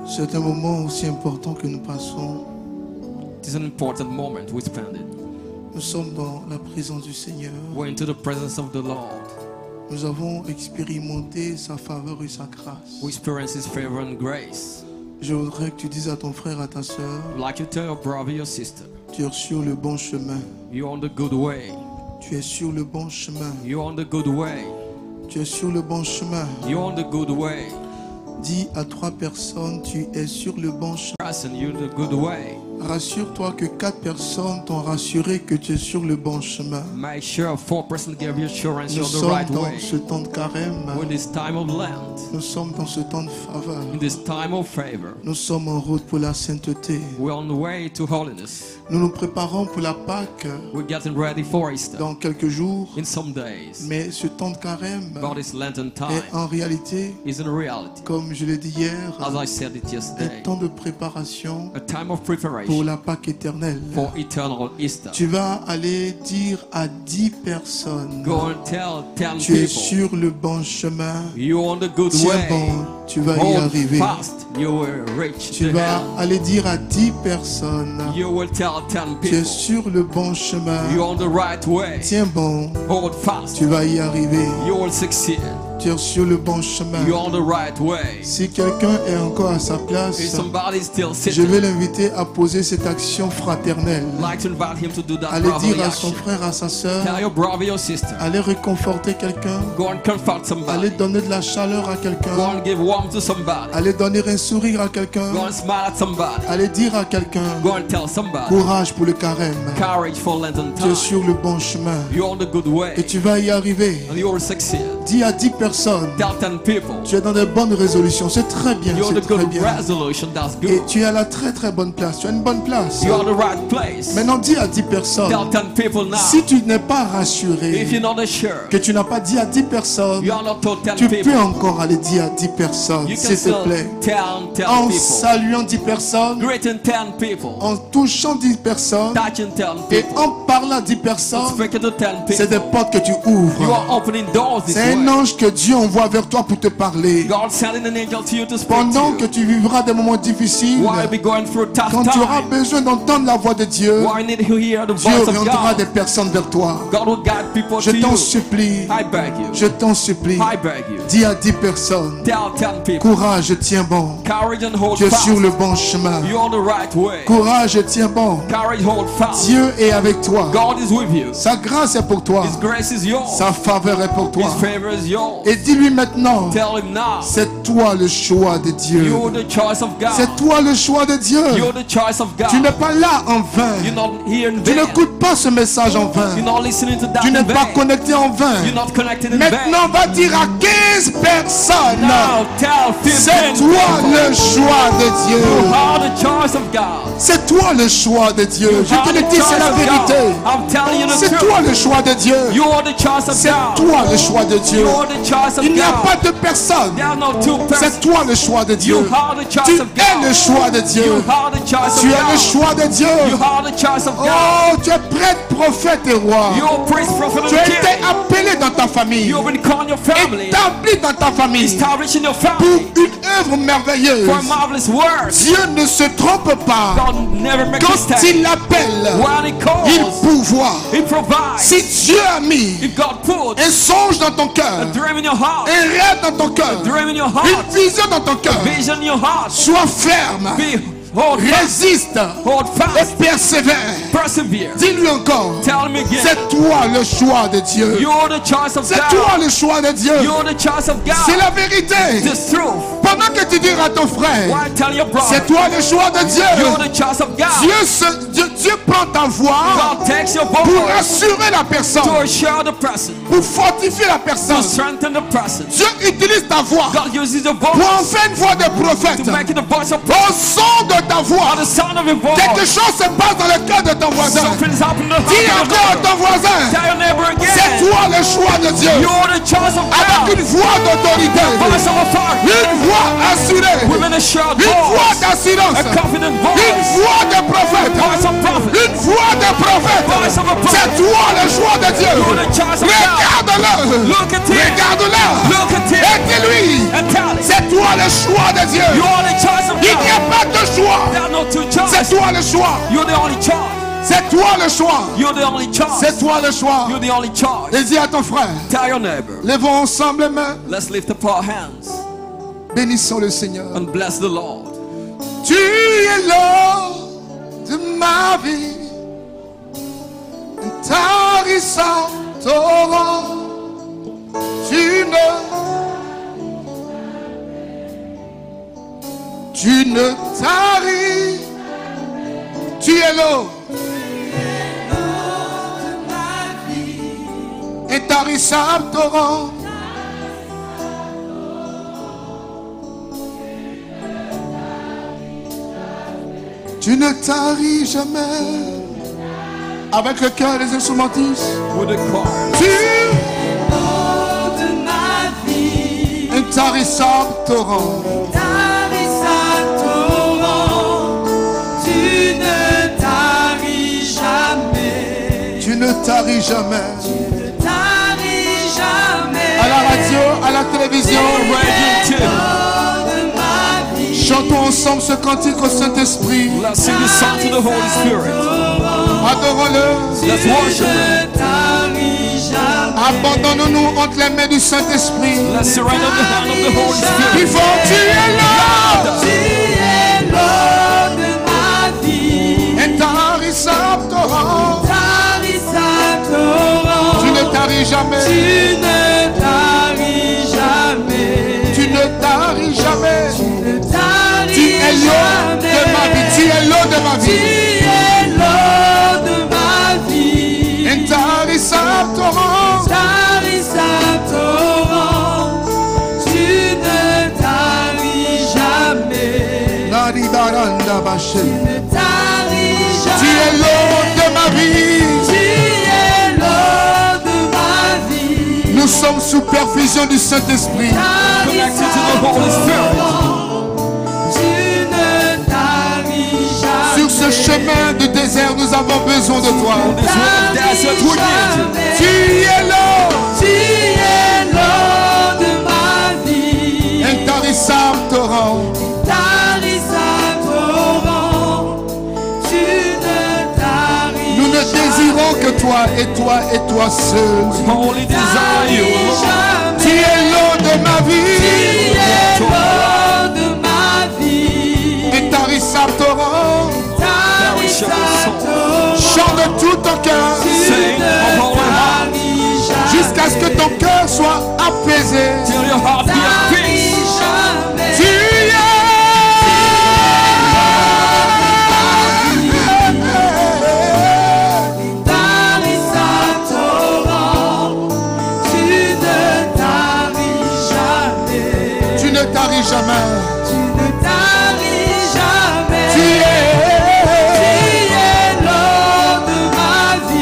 C'est un moment aussi important que nous passons. It is an important moment we spend it. Nous sommes dans la présence du Seigneur. We're into the presence of the Lord. Nous avons expérimenté sa faveur et sa grâce. We experience His favor and grace. Je voudrais que tu dises à ton frère, à ta soeur, Like you tell your brother, your sister, tu es sur le bon chemin. you're on the good way. Tu es sur le bon chemin. You're on the good way. Tu es sur le bon chemin. You're on the good way. Dis à 3 personnes, tu es sur le bon chemin. And you're the good way. Rassure-toi que 4 personnes t'ont rassuré que tu es sur le bon chemin. Make sure 4% give you assurance Nous you're the sommes right dans way. ce temps de carême. In this time of Lent, Nous sommes dans ce temps de faveur. in this time of favor, Nous sommes en route pour la sainteté. we're on the way to holiness. Nous nous préparons pour la Pâque We're getting ready for Easter dans quelques jours. in some days. Mais ce temps de carême But this Lenten est time en réalité, is in reality, comme je l'ai dit hier, as I said it un yesterday, temps de préparation a time of pour preparation la Pâque éternelle. for eternal Easter. Tu vas aller dire à 10 personnes, Go and tell 10 tu es people, sur le bon chemin. you're on the good Tiens way. bon, tu vas y Hold arriver. fast, you will reach Tu the vas end. aller dire à 10 personnes, You will tell 10 tu es people, sur le bon chemin. you're on the right way. Tiens bon, Hold fast, tu vas y arriver. you will succeed. Tu es sur le bon chemin. You're on the right way. Si quelqu'un est encore à sa place, If somebody is still je sitting, vais l'inviter à poser cette action fraternelle. like to invite him to do that Allez brotherly dire à son action. frère, à sa Tell soeur, your brother, your sister, allez réconforter quelqu'un, go and comfort allez somebody. donner de la chaleur à Go quelqu'un, and give warmth to somebody. allez donner un sourire à quelqu'un, Go and smile at somebody. allez dire à quelqu'un, Go and tell somebody. courage pour le carême. Courage for Lenten Tu es time. sur le bon chemin You're on the good way. et tu vas y arriver. And you will succeed. Dis à 10 personnes, Tell 10 people. tu es dans de bonnes résolutions, c'est très bien, You're on c'est the très good bien. resolution. That's Et good. tu es à la très très bonne place, tu as une bonne place. You're on the right place. Maintenant dis à 10 personnes, Tell 10 people now. si tu n'es pas If rassuré, you're not sure, que tu n'as pas dit à 10 personnes, you are not told 10 tu peux people. encore aller dire à 10 personnes, You can s'il te still plaît. tell 10 En people. saluant 10 personnes, Greeting 10 people. en touchant 10 personnes Touching 10 et people. en parlant à 10 personnes, Speaking to 10 c'est des people. portes que tu You ouvres. are opening doors this C'est un way. ange que Dieu envoie vers toi pour te parler. God sending an angel to you to speak Pendant to que you. tu vivras des moments difficiles, While you be going through tough quand tu auras time. besoin d'entendre la voix de Dieu, While you need to hear the Dieu voice of orientera God. des personnes vers toi. God will guide people Je to t'en you. supplie, I beg you. je t'en supplie. I beg you. Dis à 10 personnes, Tell 10 people. courage, tiens bon. Courage and hold Tu es fast. sur le bon chemin. You're on the right way. Courage, tiens bon. Courage, hold fast. Dieu est avec toi. God is with you. Sa grâce est pour toi. His grace is yours. Sa faveur est pour toi. His favor is yours. Et dis-lui maintenant, Tell him now. c'est toi le choix de Dieu. You're the choice of C'est God. toi le choix de Dieu. You're the choice of Tu n'es God. pas là en vain. You're not here in Tu vain. n'écoutes pas ce message en vain. You're not listening to that Tu in n'es pas vain. connecté en vain. You're not connected in Maintenant, vain. va dire à 15 personnes, Now tell 15 c'est toi people. le choix de You Dieu. are the choice of God. C'est toi le choix de Dieu. You Je te are le the dis, c'est choice la of vérité. God. I'm telling you the C'est truth. toi le choix de Dieu. You are the choice of C'est God. toi le choix de Dieu. You are the choice of Il n'y a God. pas de personne. There are no two C'est persons. toi le choix de You Dieu. are the Tu choice of es le God. choix de Dieu. You are the choice of Tu es le God. choix de Dieu. You are the choice of God. Oh, tu es prêtre, prophète et roi. You are priest, prophet, Tu and as été king. appelé dans ta famille, You have been called your family. établi dans ta famille Established in your pour family. une œuvre merveilleuse. For marvelous works. Dieu ne se trompe pas. God never makes a Quand mistake. il appelle, When He il calls, pourvoit. He provides. Si Dieu a mis If God puts un songe dans ton a cœur, dream in your heart, un rêve dans ton cœur, a dream in your une heart, vision dans ton cœur, vision in your heart, sois ferme, hold fast, résiste hold et fast, persévère. persevere. Dis-lui encore, Tell me again, c'est toi le choix de Dieu. you're the choice of C'est toi God. le choix de Dieu. You're the choice of C'est God. la vérité. The truth. Pendant que tu diras à ton frère, Why tell your c'est brother, toi le choix de Dieu. you're the choice of God. Dieu prend ta voix God takes your pour voice rassurer la personne, to assure the person, pour fortifier la to personne. strengthen the person. Dieu utilise ta voix God uses your pour voice en faire une voix de prophète. to make it the voice of Au son de ta voix, the sound of your quelque voice. chose se passe dans le cœur de ton voisin. Something's happened to Dis encore à the ton voisin, Tell your neighbor c'est again, toi le choix de Dieu. you're the choice of Avec God. une voix d'autorité, Voice of authority. une voix assurée, With an assured une voix voice. d'assurance, A confident une voice. voix de prophète, Voice of prophet. une voix de prophète. Voice of a prophet. C'est toi le choix de Dieu. You're the choice of God. Regarde-le, Look at him. regarde-le, Look at him. et dis-lui, And tell him, c'est toi le choix de Dieu. you're the choice of Il God. C'est toi le choix. You're the only choice. C'est toi le choix. You're the only choice. C'est toi le choix. You're the only choice. Et dis à ton frère, Tell your neighbor. levons ensemble les mains. Let's lift up our hands Bénissons le Seigneur. and bless the Lord. Tu es l'or de ma vie. Un tarissant torrent. Tu ne taris. Tu es l'eau. Intarissable torrent. Tu ne taris jamais. Avec le cœur des instrumentistes. With the choir. Tu intarissable torrent. Tu ne taris jamais. À la radio, à la télévision, chantons ensemble ce cantique au Saint-Esprit. Let's sing this song to the Holy Spirit. Adorons-le. Let's worship Him. Abandonnons-nous entre les mains du Saint-Esprit. Let's surrender the hand of the Holy Spirit. Il faut intarissable torrent. Tu ne taris jamais. Tu ne taris jamais. Tu es l'eau de ma vie. Tu es l'eau de ma vie. Intarissable torrent. Naribaranda Baché. Tu es l'eau de ma vie. Nous sommes sous perfusion du Saint-Esprit. Connected to the Holy Spirit. Sur ce chemin de désert, nous avons besoin de toi. On this road of desert, we need you. Tu es l'eau. Intarissable torrent. Nous ne désirons que toi et toi et toi seul. Only desire you, Lord. Tu es l'eau de ma vie. Intarissable torrent. Perish of the soul. Chante de tout ton cœur Sing of all your heart jusqu'à ce que ton cœur soit apaisé. till your heart be at peace. Tu es Tu ne taris jamais.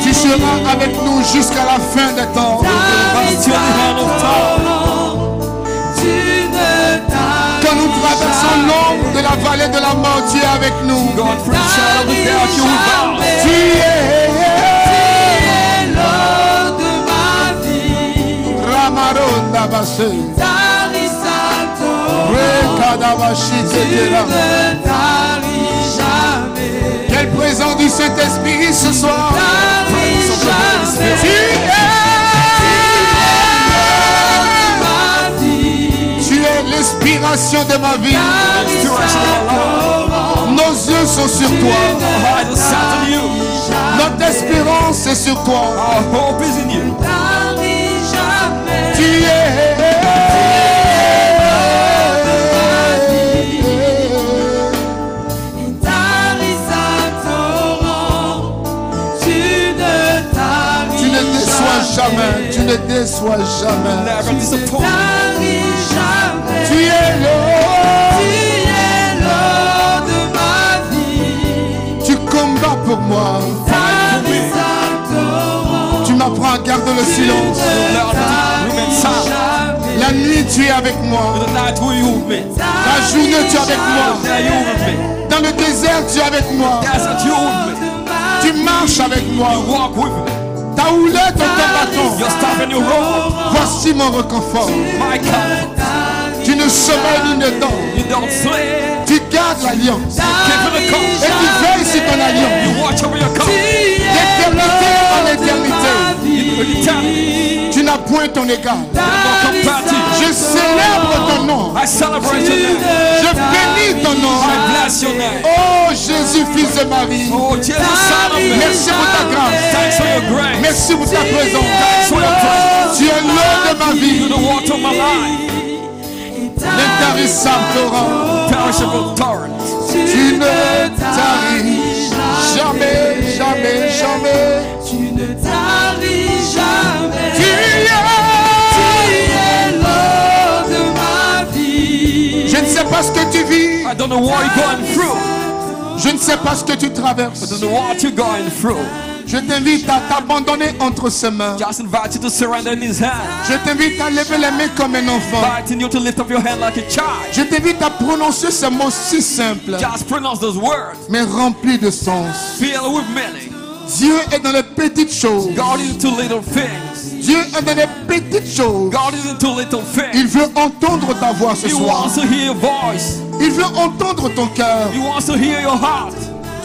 Tu seras avec nous jusqu'à la fin des temps. Till the end of time. Quand nous traversons l'ombre de la vallée de la mort, tu es avec nous. God, for the shadow of the death, you will bow. Tu es Ramaronda Basse. Rekadabashi Tedera. Quelle présence du Saint-Esprit ce soir. Tu es l'inspiration de ma vie. Inspiration of our Lord. Nos yeux sont sur toi. Our eyes are set on you. Notre espérance est sur toi. Our hope is in you. Tu es Tu ne déçois jamais. Tu ne déçois jamais. Never disappoint. Tu es Tu combats pour moi. Tu m'apprends à garder le silence. Lord, remain silent. La nuit, tu es avec moi. The night will you with me. La journée, tu es avec moi. There you with me. Dans le désert, tu es avec moi. Desert, you with me. Tu marches avec moi. Walk with me. Ta houlette et ton bâton. Your staff and your rod. Voici mon réconfort. My comfort. Tu ne sommeilles ni ne dors. You don't sleep. Tu gardes l'alliance. Keep in the Et coast. tu veilles l'alliance. You watch over your covenant. D'éternité en éternité. Eternity. Tu n'as point ton égal. Compatible. Je célèbre ton nom. I celebrate your name. Je bénis ton nom. I bless your name. Oh Jésus, fils de Marie. Oh, Jesus, Son of Man. Merci pour ta grâce. Thanks for your grace. Merci pour ta présence. Thanks for your presence. Tu es l'eau de ma You're vie. the water of my life. L'intarissable torrent. Perishable torrent. Tu ne taris jamais, jamais, jamais. Tu ne taris jamais. Tu es l'eau de ma vie. Je ne sais pas ce que tu vis. I don't know what you're going through. Je ne sais pas ce que tu traverses. I don't know what you're going through. Je t'invite à t'abandonner entre ses mains. Just invite you to surrender in his hand. Je t'invite à lever les mains comme un enfant. Inviting you to lift up your hand like a child. Je t'invite à prononcer ces mots si simples, Just pronounce those words. mais remplis de sens. Filled with meaning. Dieu est dans les petites choses. God is into little things. Dieu est dans les petites choses. God is into little Il things. veut entendre ta voix ce He soir. wants to hear your voice. Il veut entendre ton cœur. He wants to hear your heart.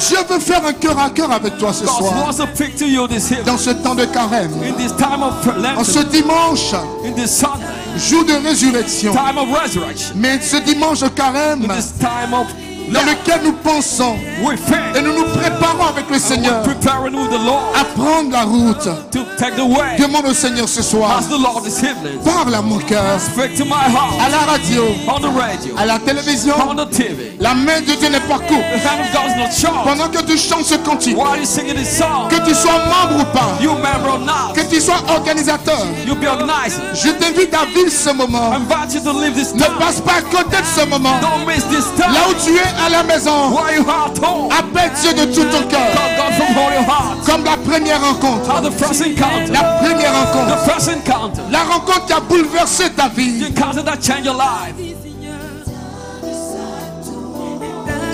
Dieu veut faire un cœur à cœur avec toi ce God soir. wants to speak to you this evening. Dans ce temps de carême. In this time of En ce Lent, dimanche, in this Sunday, jour de résurrection. time of resurrection, Mais ce dimanche de carême, in this time of dans lequel nous pensons we et faith, nous nous préparons avec le Seigneur we're preparing with the Lord à prendre la route. to take the way. Demande au Seigneur ce soir. Ask the Lord this evening. Parle à mon cœur. Speak to my heart. À la radio, On the radio, à la télévision, on the TV. la main de Dieu n'est pas courte. The hand of God is not short. Pendant que tu chantes ce cantique, While you're singing this song, que tu sois membre ou pas, you member or not, que tu sois organisateur, you be organized. je t'invite à vivre ce moment. I invite you to live this Ne time. passe pas à côté de ce moment. Don't miss this time. Là où tu es à la maison, While you are at home, appelle Dieu de tout ton cœur. call God from all your heart. Comme la première rencontre. How the first encounter, La première rencontre. the first encounter, La rencontre qui a bouleversé ta the vie. encounter that changed your life.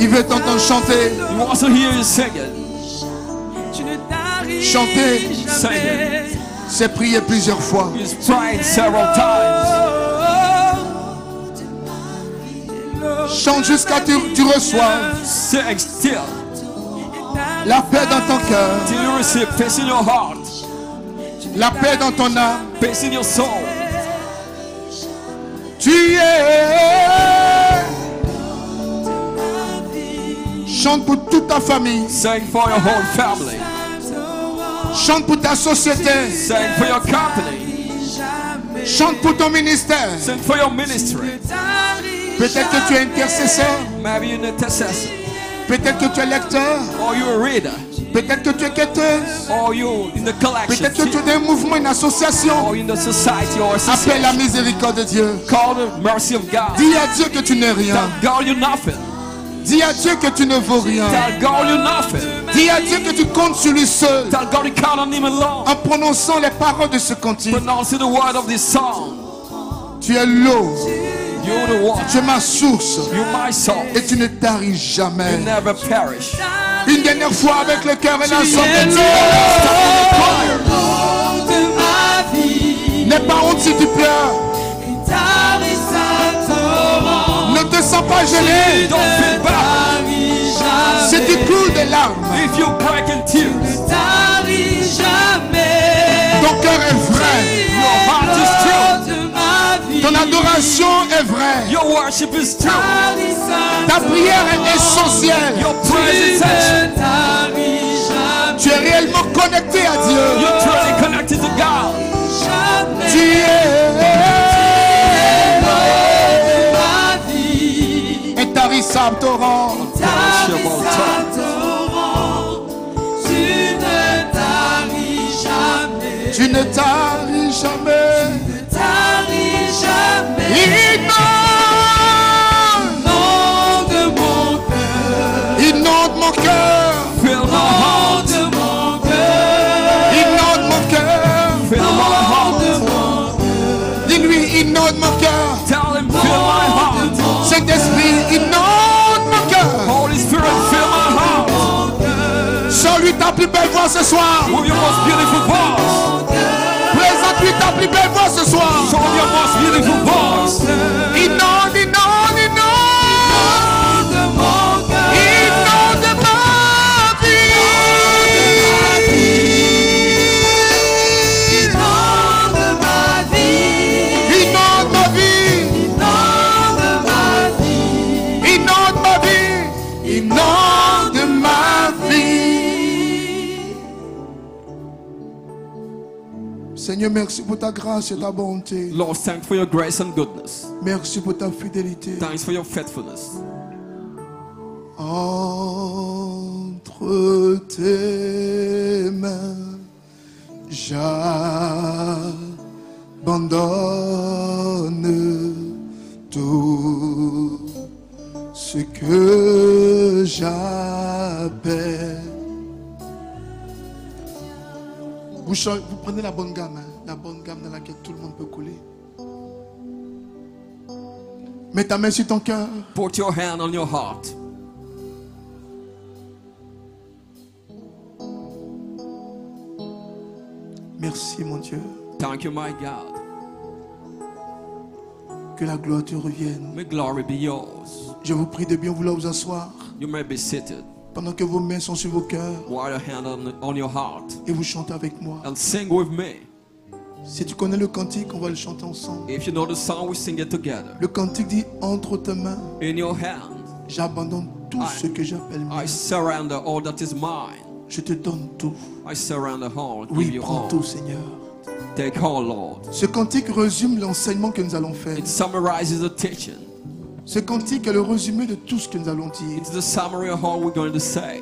Il veut t'entendre chanter. He wants to hear you singing. Tu ne taris Chanter, jamais. c'est prier plusieurs fois. He's prayed several times. Chante jusqu'à ce que tu reçoives Sing still la paix dans ton cœur, till you receive peace in your heart, la paix dans ton âme. peace in your soul. Tu es. Chante pour toute ta famille. Sing for your whole family. Chante pour ta société. Sing for your company. Chante pour ton ministère. Sing for your ministry. Peut-être que tu es intercesseur. Maybe you're an intercessor, Peut-être que tu es lecteur. or you're a reader, Peut-être que tu es quêteuse. or you're in the collection Peut-être que tu team, es un mouvement, une association. or in the society or Appelle la association. miséricorde de Dieu. Call the mercy of God. Dis à Dieu que tu n'es rien. Tell God you're nothing. Dis à Dieu que tu ne vaux rien. Tell God you're nothing. Dis à Dieu que tu comptes sur lui seul. Tell God you count on Him alone. En prononçant les paroles de ce cantique. Pronouncing the word of this song. Tu es l'eau. You're the water. Tu es ma source. You're my soul. Et tu ne taris You jamais. never perish. Une dernière fois avec le cœur et l'ensemble de Dieu. de ma vie. N'aie pas honte si tu pleures. Ne te sens pas gêné. Don't feel bad Si tu coules des larmes, if you break in tears. ton cœur est vrai. Your heart is true. Ton adoration est vraie. Your worship is true. Ta prière est essentielle. Your praise is essential. Tu es réellement connecté à Dieu. You're truly connected to God. Tu es intarissable torrent. Perishable torrent. Tu ne taris jamais. Inonde mon cœur. Fill my heart. Inonde mon cœur. Fill my heart. Dis-lui, inonde mon cœur. Tell Him, fill my heart. Saint-Esprit, inonde mon cœur. Holy Spirit, fill my heart. Sors-lui ta plus belle voix ce soir. With your most beautiful voice. Présente-lui ta plus belle voix ce soir. Show your most beautiful voice. Inonde, inonde, inonde. Inonde ma vie. inonde ma vie. Seigneur, merci pour ta grâce et ta bonté. Lord, thanks for your grace and goodness. Merci pour ta fidélité. Thanks for your faithfulness. Entre tes mains, j'abandonne tout ce que j'appelle. Vous prenez la bonne gamme, hein, la bonne gamme dans laquelle tout le monde peut couler. Mets ta main sur ton cœur. Put your hand on your heart. Merci mon Dieu. Thank you, my God. Que la gloire te revienne. May glory be yours. Je vous prie de bien vouloir vous asseoir. You may be seated Pendant que vos mains sont sur vos cœurs. while your hand on your heart Et vous chantez avec moi. and sing with me. Si tu connais le cantique, on va le chanter ensemble. If you know the song, we sing it together. Le cantique dit entre tes mains, In your hand, j'abandonne tout ce que j'appelle mien. I surrender all that is mine. Je te donne tout. I surrender all. Give Oui, you prends all. tout, Seigneur. Take all, Lord. Ce cantique résume l'enseignement que nous allons faire. It summarizes the teaching. Ce cantique est le résumé de tout ce que nous allons dire. It's the summary of all we're going to say.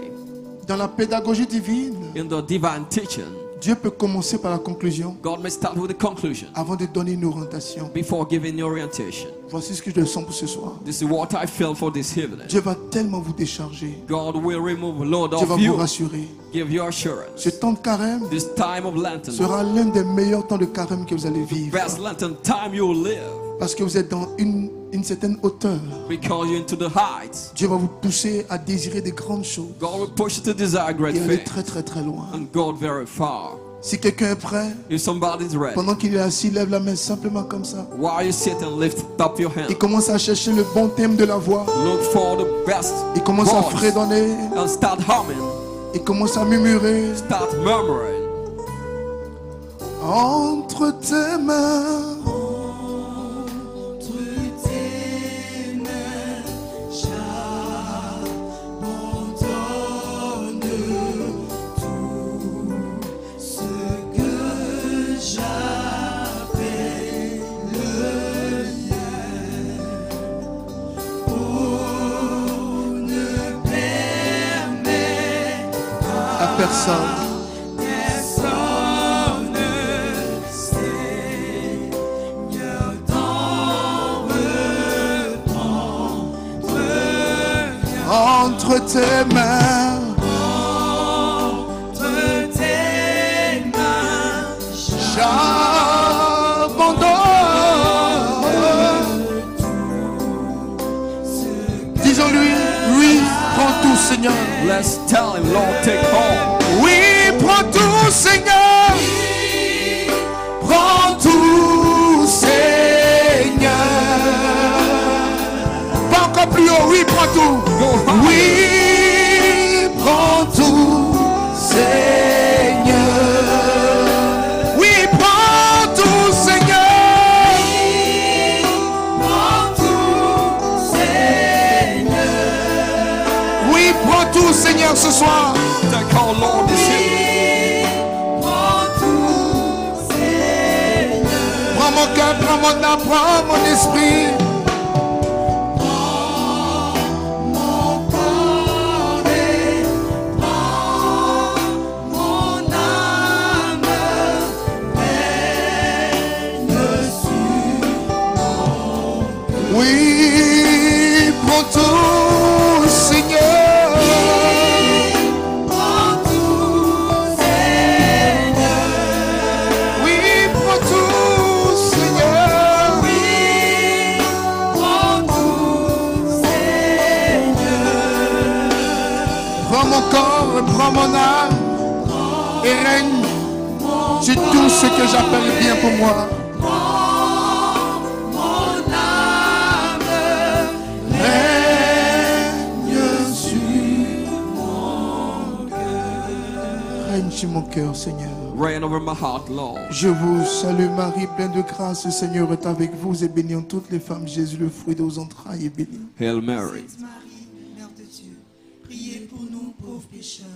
Dans la pédagogie divine, In the divine teaching, Dieu peut commencer par la conclusion God may start with the conclusion avant de donner une orientation. before giving the orientation. Voici ce que je sens pour ce soir. This is what I feel for this evening. Dieu va tellement vous décharger. God will remove a load Dieu va of vous you. rassurer. Give you assurance. Ce temps de carême This time of Lenten, sera l'un des meilleurs temps de carême que vous allez vivre. best Lenten time you will live, Parce que vous êtes dans une certaine hauteur. because you're into the heights. Dieu va vous pousser à désirer des grandes choses. God will push you to desire great Et aller things très très très loin. and go very far. Si quelqu'un est prêt, If somebody's ready, pendant qu'il est assis, lève la main simplement comme ça. while you sit and lift up your Il hand, commence à chercher le bon thème de la voix. look for the best Il commence à voice fredonner. and start humming, Il commence à murmurer. start murmuring. Entre tes mains, à personne. Entre tes mains, j'abandonne. Disons-lui, oui, prends tout, Seigneur. Let's tell him, Lord, take all. Oui, prends tout, Seigneur. Prends tout, Seigneur. Pas encore plus haut, oui, prends tout. Go high. Oui, prends tout, Seigneur. Oui, prends tout, Seigneur. Prends tout, Seigneur. Oui, prends tout, Seigneur, ce soir. Take all, Lord, this evening. Prends mon cœur, prends mon âme, prends mon esprit. Oui, prends tout, Seigneur. Oui, prends tout, Seigneur. Prends mon corps, prends mon âme et règne sur tout ce que j'appelle bien pour moi. Règne sur mon cœur, Seigneur. Reign over my heart, Lord. Je vous salue Marie, pleine de grâce, le Seigneur est avec vous et bénie en toutes les femmes. Jésus, le fruit de vos entrailles, est béni. Hail Mary, Marie, Mère de Dieu, pauvres pécheurs,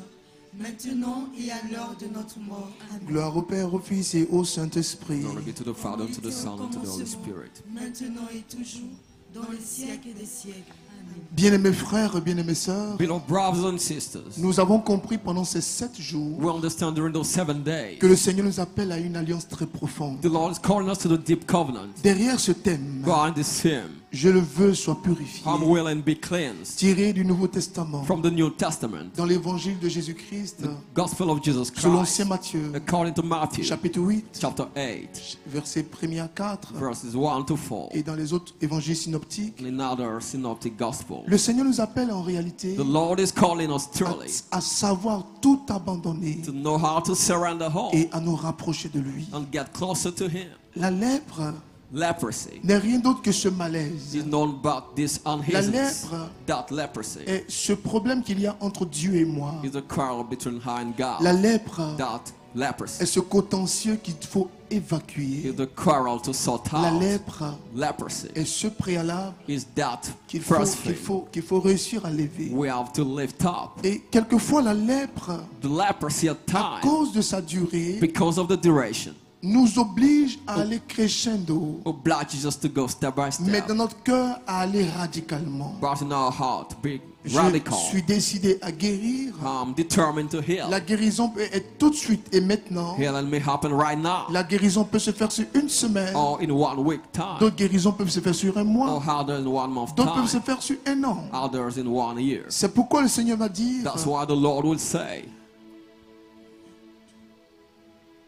maintenant et à l'heure de notre mort. Amen. Gloire au Père, au Fils et au Saint-Esprit. Glory be to the Father, to the Son, and to the Holy Spirit. Maintenant et toujours, dans les siècles des siècles. Amen. Bien-aimés frères, bien-aimées sœurs, Beloved brothers and sisters, nous avons compris pendant ces 7 jours we understand during those 7 days, que le Seigneur nous appelle à une alliance très profonde. the Lord is calling us to the deep covenant. Derrière ce thème, Behind this hymn, je le veux soit purifié, I'm willing be cleansed. tiré du Nouveau Testament, From the New Testament, dans l'évangile de Jésus-Christ, Gospel of Jesus selon Christ, Saint Matthieu, according to Matthew, chapitre 8, chapter 8, versets 1er à 4, verses 1 to 4, et dans les autres évangiles synoptiques. and in other synoptic gospel. Le Seigneur nous appelle en réalité The Lord is calling us truly à savoir tout abandonner to know how to surrender all et à nous rapprocher de lui. and get closer to Him. La lèpre Leprosy n'est rien d'autre que ce malaise. is known about this La uneasiness. lèpre That leprosy est ce problème qu'il y a entre Dieu et moi. is a quarrel between her and La God. lèpre That leprosy est ce contentieux qu'il faut évacuer. is the quarrel to sort La out. lèpre Leprosy est ce préalable is that qu'il first thing faut réussir à lever. we have to lift up. Et quelquefois la lèpre, The leprosy at à times, cause de sa durée, because of the duration, nous oblige à aller crescendo, obliges us to go step by mais step. dans notre cœur à aller radicalement. But in our heart, be Je radical. suis décidé à guérir. I'm determined to heal. La guérison peut être tout de suite et maintenant. Healing may happen right now, La guérison peut se faire sur une semaine. or in 1 week time, D'autres guérisons peuvent se faire sur un mois. or others in 1 month D'autres peuvent se time, faire sur un an. others in 1 year. C'est pourquoi le Seigneur va dire, That's why the Lord will say,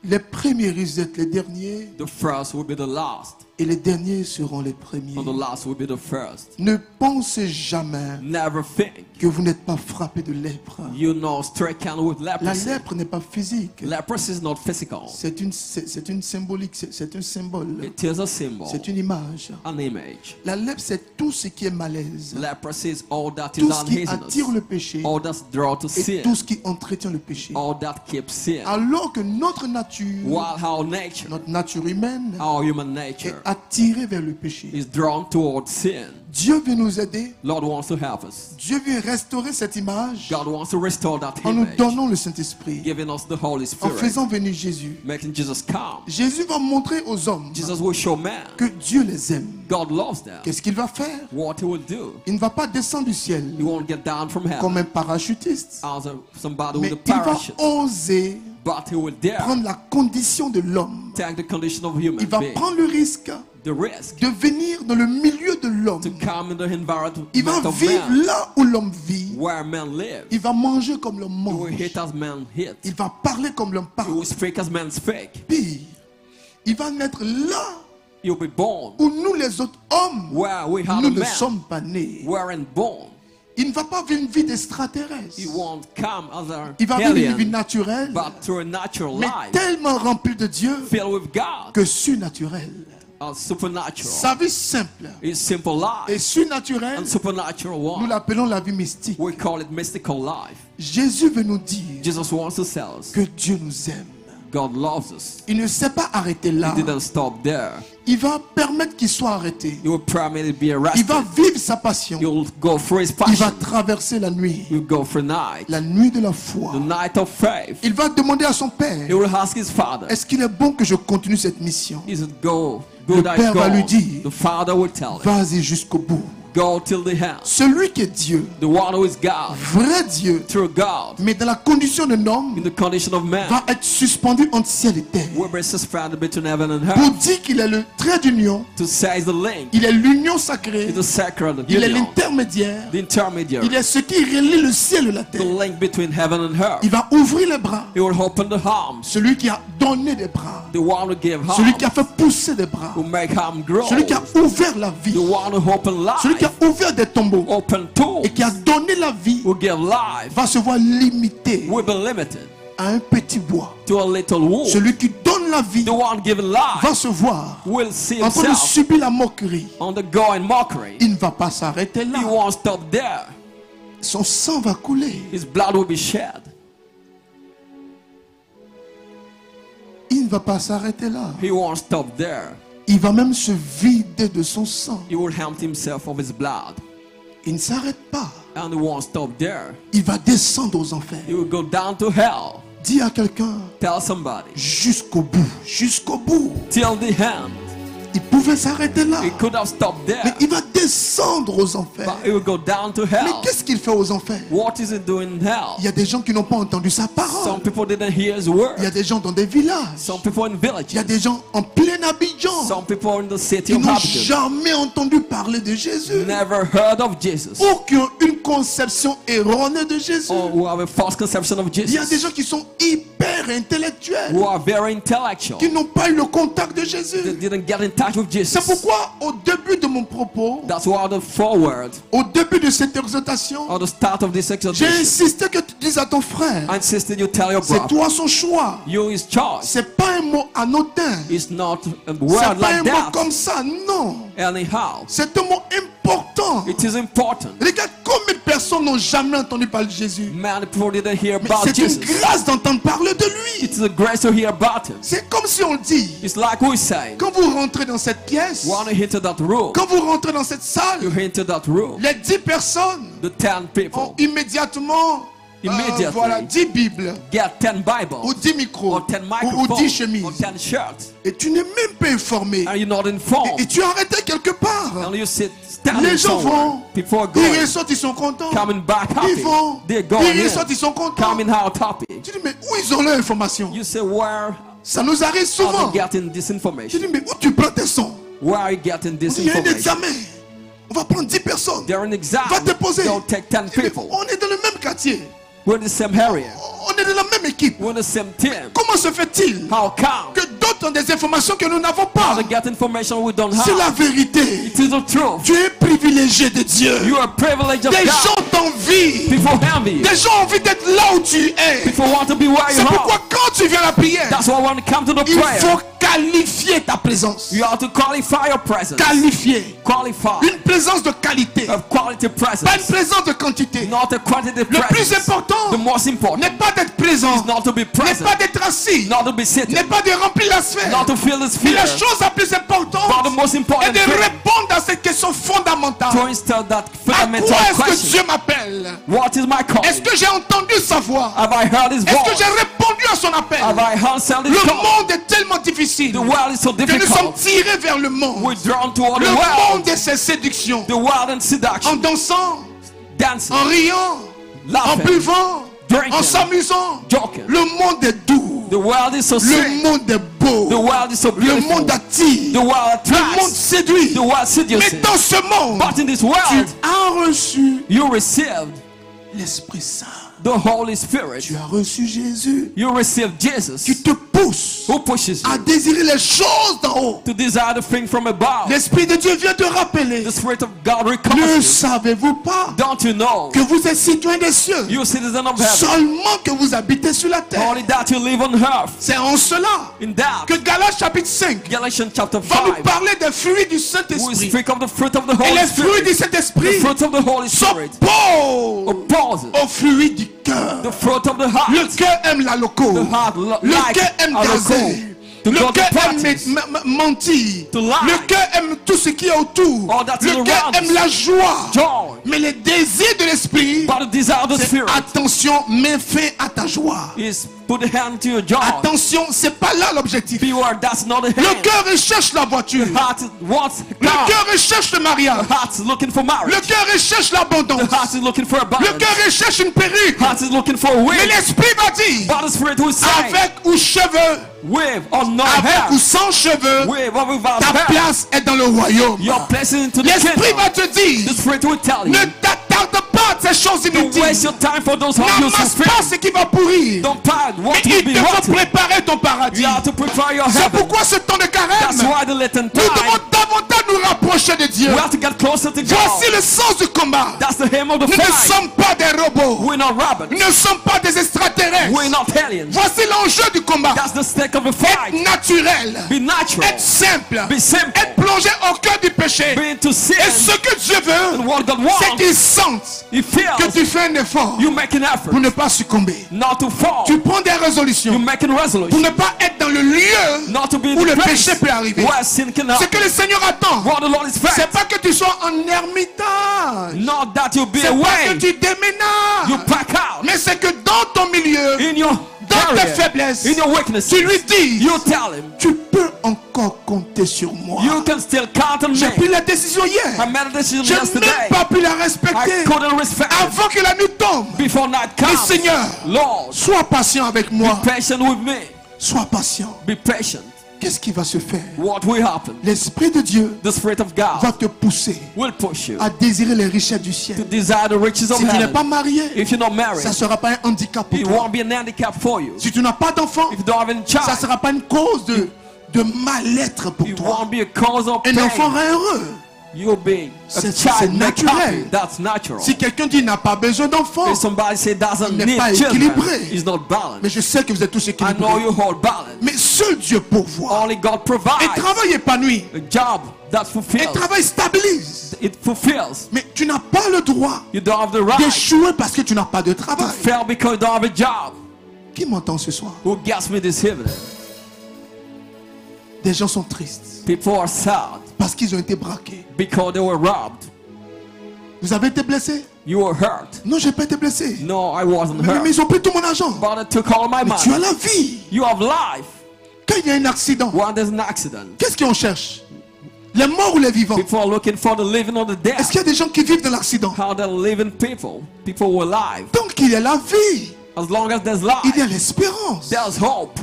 les premiers risquent d'être les derniers the first will be the last, et les derniers seront les premiers. and the last will be the first. Ne pensez jamais Never think que vous n'êtes pas frappé de lèpre. you know stricken with La leprosy. lèpre n'est pas physique. Leprosy is not physical. C'est une symbolique, c'est un symbole. It is a symbol, C'est une image. an image. La lèpre, c'est tout ce qui est malaise. Leprosy is all that is Tout ce qui attire uneasiness, le péché all that's draw to et sin, tout ce qui entretient le péché. all that keeps sin. Alors que notre nature, While our nature, notre nature humaine, our human est nature, attirée vers le péché. is drawn towards sin. Dieu veut nous aider. Lord wants to help us. Dieu veut restaurer cette image God wants to restore that en nous image, donnant le Saint-Esprit, giving us the Holy en Spirit, faisant venir Jésus. making Jesus come. Jésus va montrer aux hommes Jesus will show man que Dieu les aime. God loves them. Qu'est-ce qu'il va faire? What he will do. Il ne va pas descendre du ciel He won't get down from comme heaven un parachutiste, as somebody mais with a il va parachute, oser but he will dare prendre la condition de l'homme. take the condition of human Il va being, prendre le risque the risk de venir dans le milieu de l'homme. to come in the environment Il va of vivre man, là où l'homme vit. where men live. Il va manger comme l'homme He will mange. hit as men hit. Il va parler comme l'homme He parle. will speak as men speak. Pire, il va naître là You'll be born où nous les autres hommes, where we have nous a ne man sommes pas nés. weren't born. Il ne va pas vivre une vie d'extraterrestre. He won't come as an Il va vivre une vie alien, naturelle, but through a natural mais life, tellement remplie de Dieu filled with God, que surnaturelle. a supernatural. Sa vie simple It's simple et life surnaturelle, and supernatural nous one. l'appelons la vie mystique. We call it mystical life. Jésus veut nous dire Jesus wants to tell us que Dieu nous aime. God loves us. Il ne s'est pas arrêté là. He didn't stop there. Il va permettre qu'il soit arrêté. He will permit it to be Il arrested. va vivre sa passion. You'll go through his Il va passion. traverser la nuit. You'll go through night. La nuit de la foi. The night of faith. Il va demander à son He père, will ask his father, est-ce qu'il est bon que je continue cette mission? is it go? Le Good I père va lui go. dire, The father will tell him, vas-y jusqu'au bout. go till the end. Celui qui est Dieu, The one who is God, vrai Dieu, true God, mais dans la condition d'un homme, in the condition of man, va être suspendu entre ciel et terre. will be suspended between heaven and Pour earth. dire qu'il est le trait d'union, To say the link, il est l'union sacrée, is the sacred il est union, l'intermédiaire, the intermediary, il est ce qui relie le ciel et la the terre. link between heaven and earth. Il va ouvrir les bras. He will open the arms, Celui qui a donné des bras, the one who gave celui qui a arms, fait pousser des bras, who make arm grow, celui qui a ouvert la vie, the one who opened celui qui life, a ouvert des tombeaux open tombs, et qui a donné la vie, who give life, va se voir limité will be limited à un petit bois. to a little wood. Celui qui donne la vie The one giving life va se voir will see en train de himself subir la moquerie. undergoing mockery. Il ne va pas s'arrêter He là. won't stop there. Son sang va couler. His blood will be shed. Il ne va pas s'arrêter là. He won't stop there. Il va même se vider de son sang. He will empty himself of his blood. Il ne s'arrête pas. And he won't stop there. Il va descendre aux enfers. He will go down to hell. Dis à quelqu'un, Tell somebody. jusqu'au bout, jusqu'au bout. Till the end. Il pouvait s'arrêter là. He could have stopped Mais there. il va descendre aux enfers. But he will go down to Mais hell. qu'est-ce qu'il fait aux enfers? What is he doing in hell? Il y a des gens qui n'ont pas entendu sa parole. Some people didn't hear his word. Il y a des gens dans des villages. Some people in Il y a villages. des gens en plein Abidjan. Some people in the city Ils of n'ont Abidjan. jamais entendu parler de Jésus. Never heard of Jesus. Ou qui ont une conception erronée de Jésus. Or who have a false conception of Il y a des Jesus. gens qui sont hyper intellectuels. Who are very intellectual. Qui n'ont pas eu le contact de They Jésus. didn't get in touch with C'est Jesus. pourquoi au début de mon propos, That's why the forward au début de cette exhortation, or the start of this j'ai exhortation, insisté que tu dises à ton frère, I insisted you tell your c'est brother, toi son choix. you his choice. C'est pas un mot anodin. It's not a C'est word pas un like mot that. comme ça, non. Anyhow, C'est un mot important. it is important. Regarde combien de personnes n'ont jamais entendu parler de Jésus. Many people didn't hear Mais about c'est une Jesus. grâce d'entendre parler de lui. It is a grace to hear about him. C'est comme si on dit, It's like we say, quand vous rentrez dans cette pièce, when you enter that room, quand vous rentrez dans cette salle, you enter that room, les 10 personnes the 10 ont people immédiatement Immediately. voilà, 10 Bibles, get 10 Bibles, ou 10 micros, or 10 ou 10 microphones, chemises. or 10 shirts, Et tu n'es même pas informé. and you're not informed, Et tu es arrêté quelque part. and you sit standing Les gens somewhere. vont, People are ils going, ressortent, ils sont contents. coming back Ils happy. vont, They're going ils in, ressortent, ils sont contents. coming out happy. Tu dis, mais où ils ont leur information? You say, where Ça nous arrive are souvent. they getting this Tu information? dis, mais où tu prends tes sons? Where are you getting On this dit, il y a un information? examen. On va prendre 10 personnes. They're an exam. Va te poser. Don't take 10 Tu dis, mais people. on est dans le même quartier. We're in the same area. On est dans la même équipe. We're in the same team. Comment se fait-il How come? que d'autres ont des informations que nous n'avons How pas? to get information we don't C'est la have? vérité. It is the truth. Tu es privilégié de Dieu. You are privileged of Des God. gens t'envient. People envy you. Des gens ont envie d'être là où tu es. People want to be where you C'est pourquoi are. quand tu viens à la prière, That's why when you come to the il prayer, faut qualifier ta présence. you have to qualify your presence. Qualifier. Qualify Une présence de qualité. of quality Pas une presence. présence de quantité. Not a quantity Le plus presence. important The most important n'est pas d'être présent, is not to be n'est present, pas d'être assis, not to be sitting, n'est pas de remplir la sphère. not to fill the Mais sphere. la chose la plus But the importante most est important de thing répondre à cette question fondamentale. to instill that À fundamental quoi est-ce que question. Dieu m'appelle? What is my calling? Est-ce que j'ai entendu sa voix? Have I heard his Est-ce que voice? j'ai répondu à son appel? Have I answered his Le call? monde est tellement difficile The world is so que nous sommes difficult. tirés vers le monde. We're drawn toward Le the world. monde et ses séductions. The world and En seduction. dansant, Dancing. en riant, en Laughing. buvant, Drinking. en s'amusant. Joking. Le monde est doux. The world is so Le sweet. monde est beau. The world is so Le beautiful. monde attire. The world Le monde attracts. séduit. The world Mais seduces. dans ce monde, But in this tu world, as reçu you received l'Esprit Saint. the Holy Spirit. Tu as reçu Jésus You received Jesus, qui te pousse who pushes à you désirer les choses d'en haut. to desire the thing from above. L'Esprit de Dieu vient te rappeler. The Spirit of God Ne recalls you. savez-vous pas Don't you know que vous êtes citoyen des cieux? you're a citizen of heaven? Seulement que vous habitez sur la terre. Only that you live on earth. C'est en cela In that, que Galates chapitre 5 Galatians chapter va nous 5, parler des fruits du we Saint-Esprit. speak of the fruit of the Et Holy les fruits du Spirit. The Saint-Esprit fruit of the Holy Spirit s'opposent opposes aux fruits du cœur. the fruit of the Le heart. cœur aime la loco. The heart Le like cœur aime a gazer. loco. To Le go to cœur aime parties. mentir. To lie. Le cœur aime tout ce qui est autour. All that is Le cœur around aime us. la joie. Joy. Mais les désirs de l'esprit, But the desire of the c'est Spirit attention, mets fin à ta joie. is put the hand to your joy. Attention, c'est pas là l'objectif. Beware, that's not the Le hand. cœur recherche la voiture. The heart wants Le God. cœur recherche le mariage. The heart is looking for Le marriage. cœur recherche l'abondance. The heart is looking for Le abundance. cœur recherche une perruque. The heart is looking for a Mais wig. l'esprit va dire, But the Spirit will say, avec ou cheveux, with or no avec hair, ou sans cheveux, with or without ta hair, place est dans le royaume. your place is into the L'esprit kingdom. va te dire, The Spirit will tell you, ne t'attarde pas à ces choses don't waste inutiles. your time for those who N'amasse pas ce qui va pourrir. Don't pile what Mais will il be te faut rotten. préparer ton paradis. You have to prepare your C'est heaven. pourquoi ce temps de That's carême, why the latent nous devons time, davantage nous rapprocher de Dieu. we have to get closer to God. Voici le sens du combat. That's the aim of the Nous ne fight. sommes pas des robots. We're not robots. Nous ne sommes pas des extraterrestres. We're not aliens. Voici l'enjeu du combat. That's the stake of the Être fight. naturel. Be natural. Être simple. Be simple. Être plongé au cœur du péché. Be into sin. Et ce que Dieu veut, And what God c'est wants, qu'il sente He que feels tu fais un effort you make an effort pour ne pas succomber. not to fall. Tu prends des You résolutions make a pour resolution ne pas être dans dans le lieu not to be in où the le place péché peut arriver. where sin can Ce happen. que le Seigneur attend, What the Lord is c'est fed. pas que tu sois en ermitage. Not that you be C'est pas que away. tu déménages. You pack out. Mais c'est que dans ton milieu, In your dans tes area, faiblesses, in your weaknesses, tu lui dis, you tell him, tu peux encore compter sur moi. you can still count on J'ai me. pris la décision I hier. made a decision Je n'ai yesterday. même pas pu la I respecter. couldn't respect it Avant que la nuit tombe. before night Mais comes. Seigneur, Lord, sois patient avec be moi. patient with me. Sois patient. Be patient. Qu'est-ce qui va se faire? What will happen? L'Esprit de Dieu The Spirit of va God te pousser will push you à désirer les richesses du to ciel. desire the riches of Si tu n'es heaven. pas marié, If you're not married, ça ne sera pas un handicap pour it toi. won't be an handicap for you. Si tu n'as pas d'enfant, If you don't have any ça ne child, sera pas une cause de mal-être pour it toi. won't be a cause of Un enfant pain. heureux. You'll be a C'est child make naturel. happy. That's natural. Si quelqu'un dit n'a pas besoin d'enfant, If somebody say doesn't il n'est need pas children, équilibré. he's not mais balanced. je sais que vous êtes tous I know équilibrés. you hold balance. Mais seul Dieu pourvoit. Only God Un provides travail épanoui, a job that un fulfills. travail stabilise. It fulfills. Mais tu n'as pas le droit You don't have the right d'échouer parce que tu n'as pas de to travail. fail because you don't have a job. Qui m'entend ce soir? Who gets me this evening? Des gens sont tristes People are sad parce qu'ils ont été braqués. because they were robbed. Vous avez été blessé? You were hurt. Non, j'ai pas été blessé. No, I wasn't Mais hurt. ils ont pris tout mon argent. But I took all my Mais tu as money. la vie. You have life. Quand il y a un accident, When there's an accident, qu'est-ce qu'on cherche? Les morts ou les vivants? people are looking for the living or the dead. Est-ce qu'il y a des gens qui vivent dans l'accident? How they're living people. People were alive. Donc il y a la vie. As long as there's Il y a life, l'espérance. there's hope.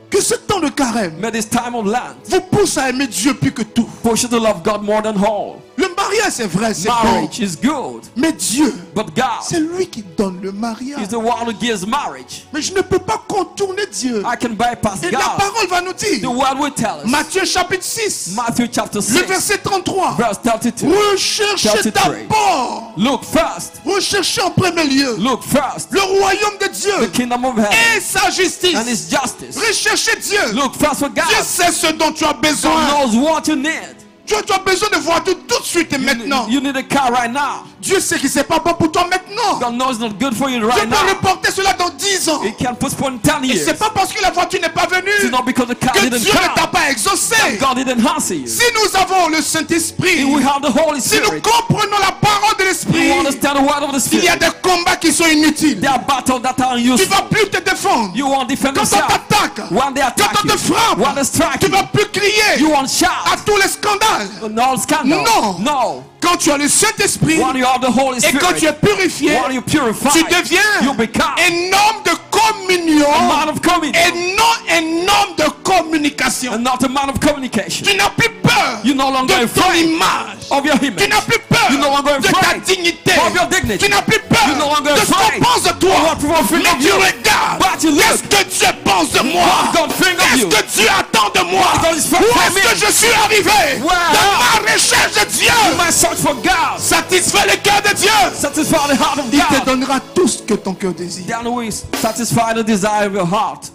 Que ce temps de carême May this time of land vous pousse à aimer Dieu plus que tout. push you to love God more than all. Le mariage, c'est vrai, c'est bon. Marriage is good, Mais Dieu, but God c'est lui qui donne le is mariage. the one who gives marriage. Mais je ne peux pas contourner Dieu. I can bypass Et la God. parole va nous The dire, word will tell us. Matthieu chapitre 6, Matthew chapter le 6, verset 33. verse 32. Recherchez 33. d'abord, Look first. recherchez en premier lieu Look first. le royaume de The Dieu kingdom of heaven et sa justice. and His justice. Recherchez Dieu. Look first for God. Dieu sait ce dont tu as God besoin. knows what you need. Tu as besoin de voir tout de suite et maintenant. You need a car right now. Dieu sait que c'est pas bon pour toi maintenant. God knows it's not good for you Dieu right peut now. reporter cela dans 10 ans. He can postpone 10 Et years. c'est pas parce que la voiture n'est pas It's venue not because the car que didn't Dieu ne t'a come. pas exaucé. God didn't answer you. Si nous avons le Saint-Esprit, If we have the Holy si nous Spirit, comprenons la parole de you l'Esprit, understand the word of the il y a Spirit. des combats qui sont inutiles. There are battles that are Tu ne vas useful. plus te défendre. You won't defend Quand on yourself. t'attaque, When they attack quand on you, te frappe, when they strike tu ne you, vas plus crier you won't à shout. tous les scandales. No scandal. Non. No. Quand tu as le Saint-Esprit When you have the Holy et quand tu Spirit, es purifié, when you purify, tu deviens you become un homme de communion a man of communion et non un homme de communication. and not a man of communication. Tu n'as plus peur You're no longer de ton afraid image. of your Tu image. n'as plus peur You're no longer de ta afraid dignité. of your dignity. Tu n'as plus peur You're no longer de ce qu'on afraid pense de toi. of what people think Mais of tu you. regardes. But you Qu'est-ce look que Dieu pense de moi? what God think of Qu'est-ce you. que Dieu attend de moi? What God is Où for est-ce me. que je suis arrivé? Where Dans ma recherche de Dieu. You must search for God. Satisfait le cœur de Dieu. Satisfy the heart of Il te God. donnera tout ce que ton cœur désire. Then we satisfy the desire of your heart.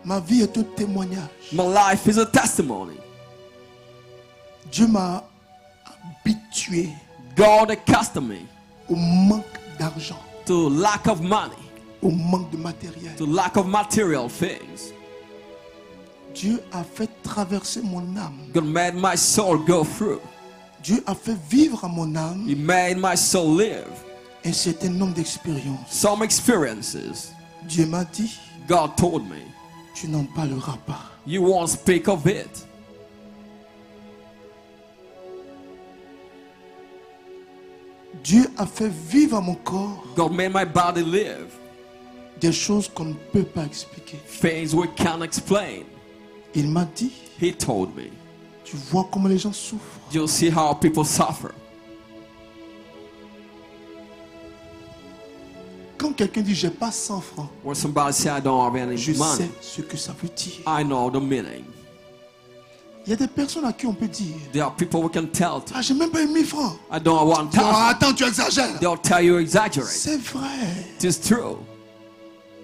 Ma vie est un témoignage. My life is a testimony. Dieu m'a habitué God accustomed me au manque d'argent, to lack of money, au manque de matériel. to lack of material things. Dieu a fait traverser mon âme. God made my soul go through. Dieu a fait vivre à mon âme He made my soul live un certain nombre d'expériences. some experiences. Dieu m'a dit, God told me, tu n'en parleras pas. you won't speak of it. Dieu a fait vivre à mon corps God made my body live des choses qu'on ne peut pas expliquer. things we can't explain. Il m'a dit, He told me, tu vois comment les gens souffrent. you'll see how people suffer. Quand quelqu'un dit, j'ai pas 100 francs, When somebody say I don't have any je money, sais ce que ça veut dire. I know the meaning. Il y a des personnes à qui on peut dire, There are people we can tell to, ah, j'ai même pas eu 1000 francs. I don't have 1,000. Ah, attends, tu exagères. They'll tell you exaggerate. C'est vrai. It is true.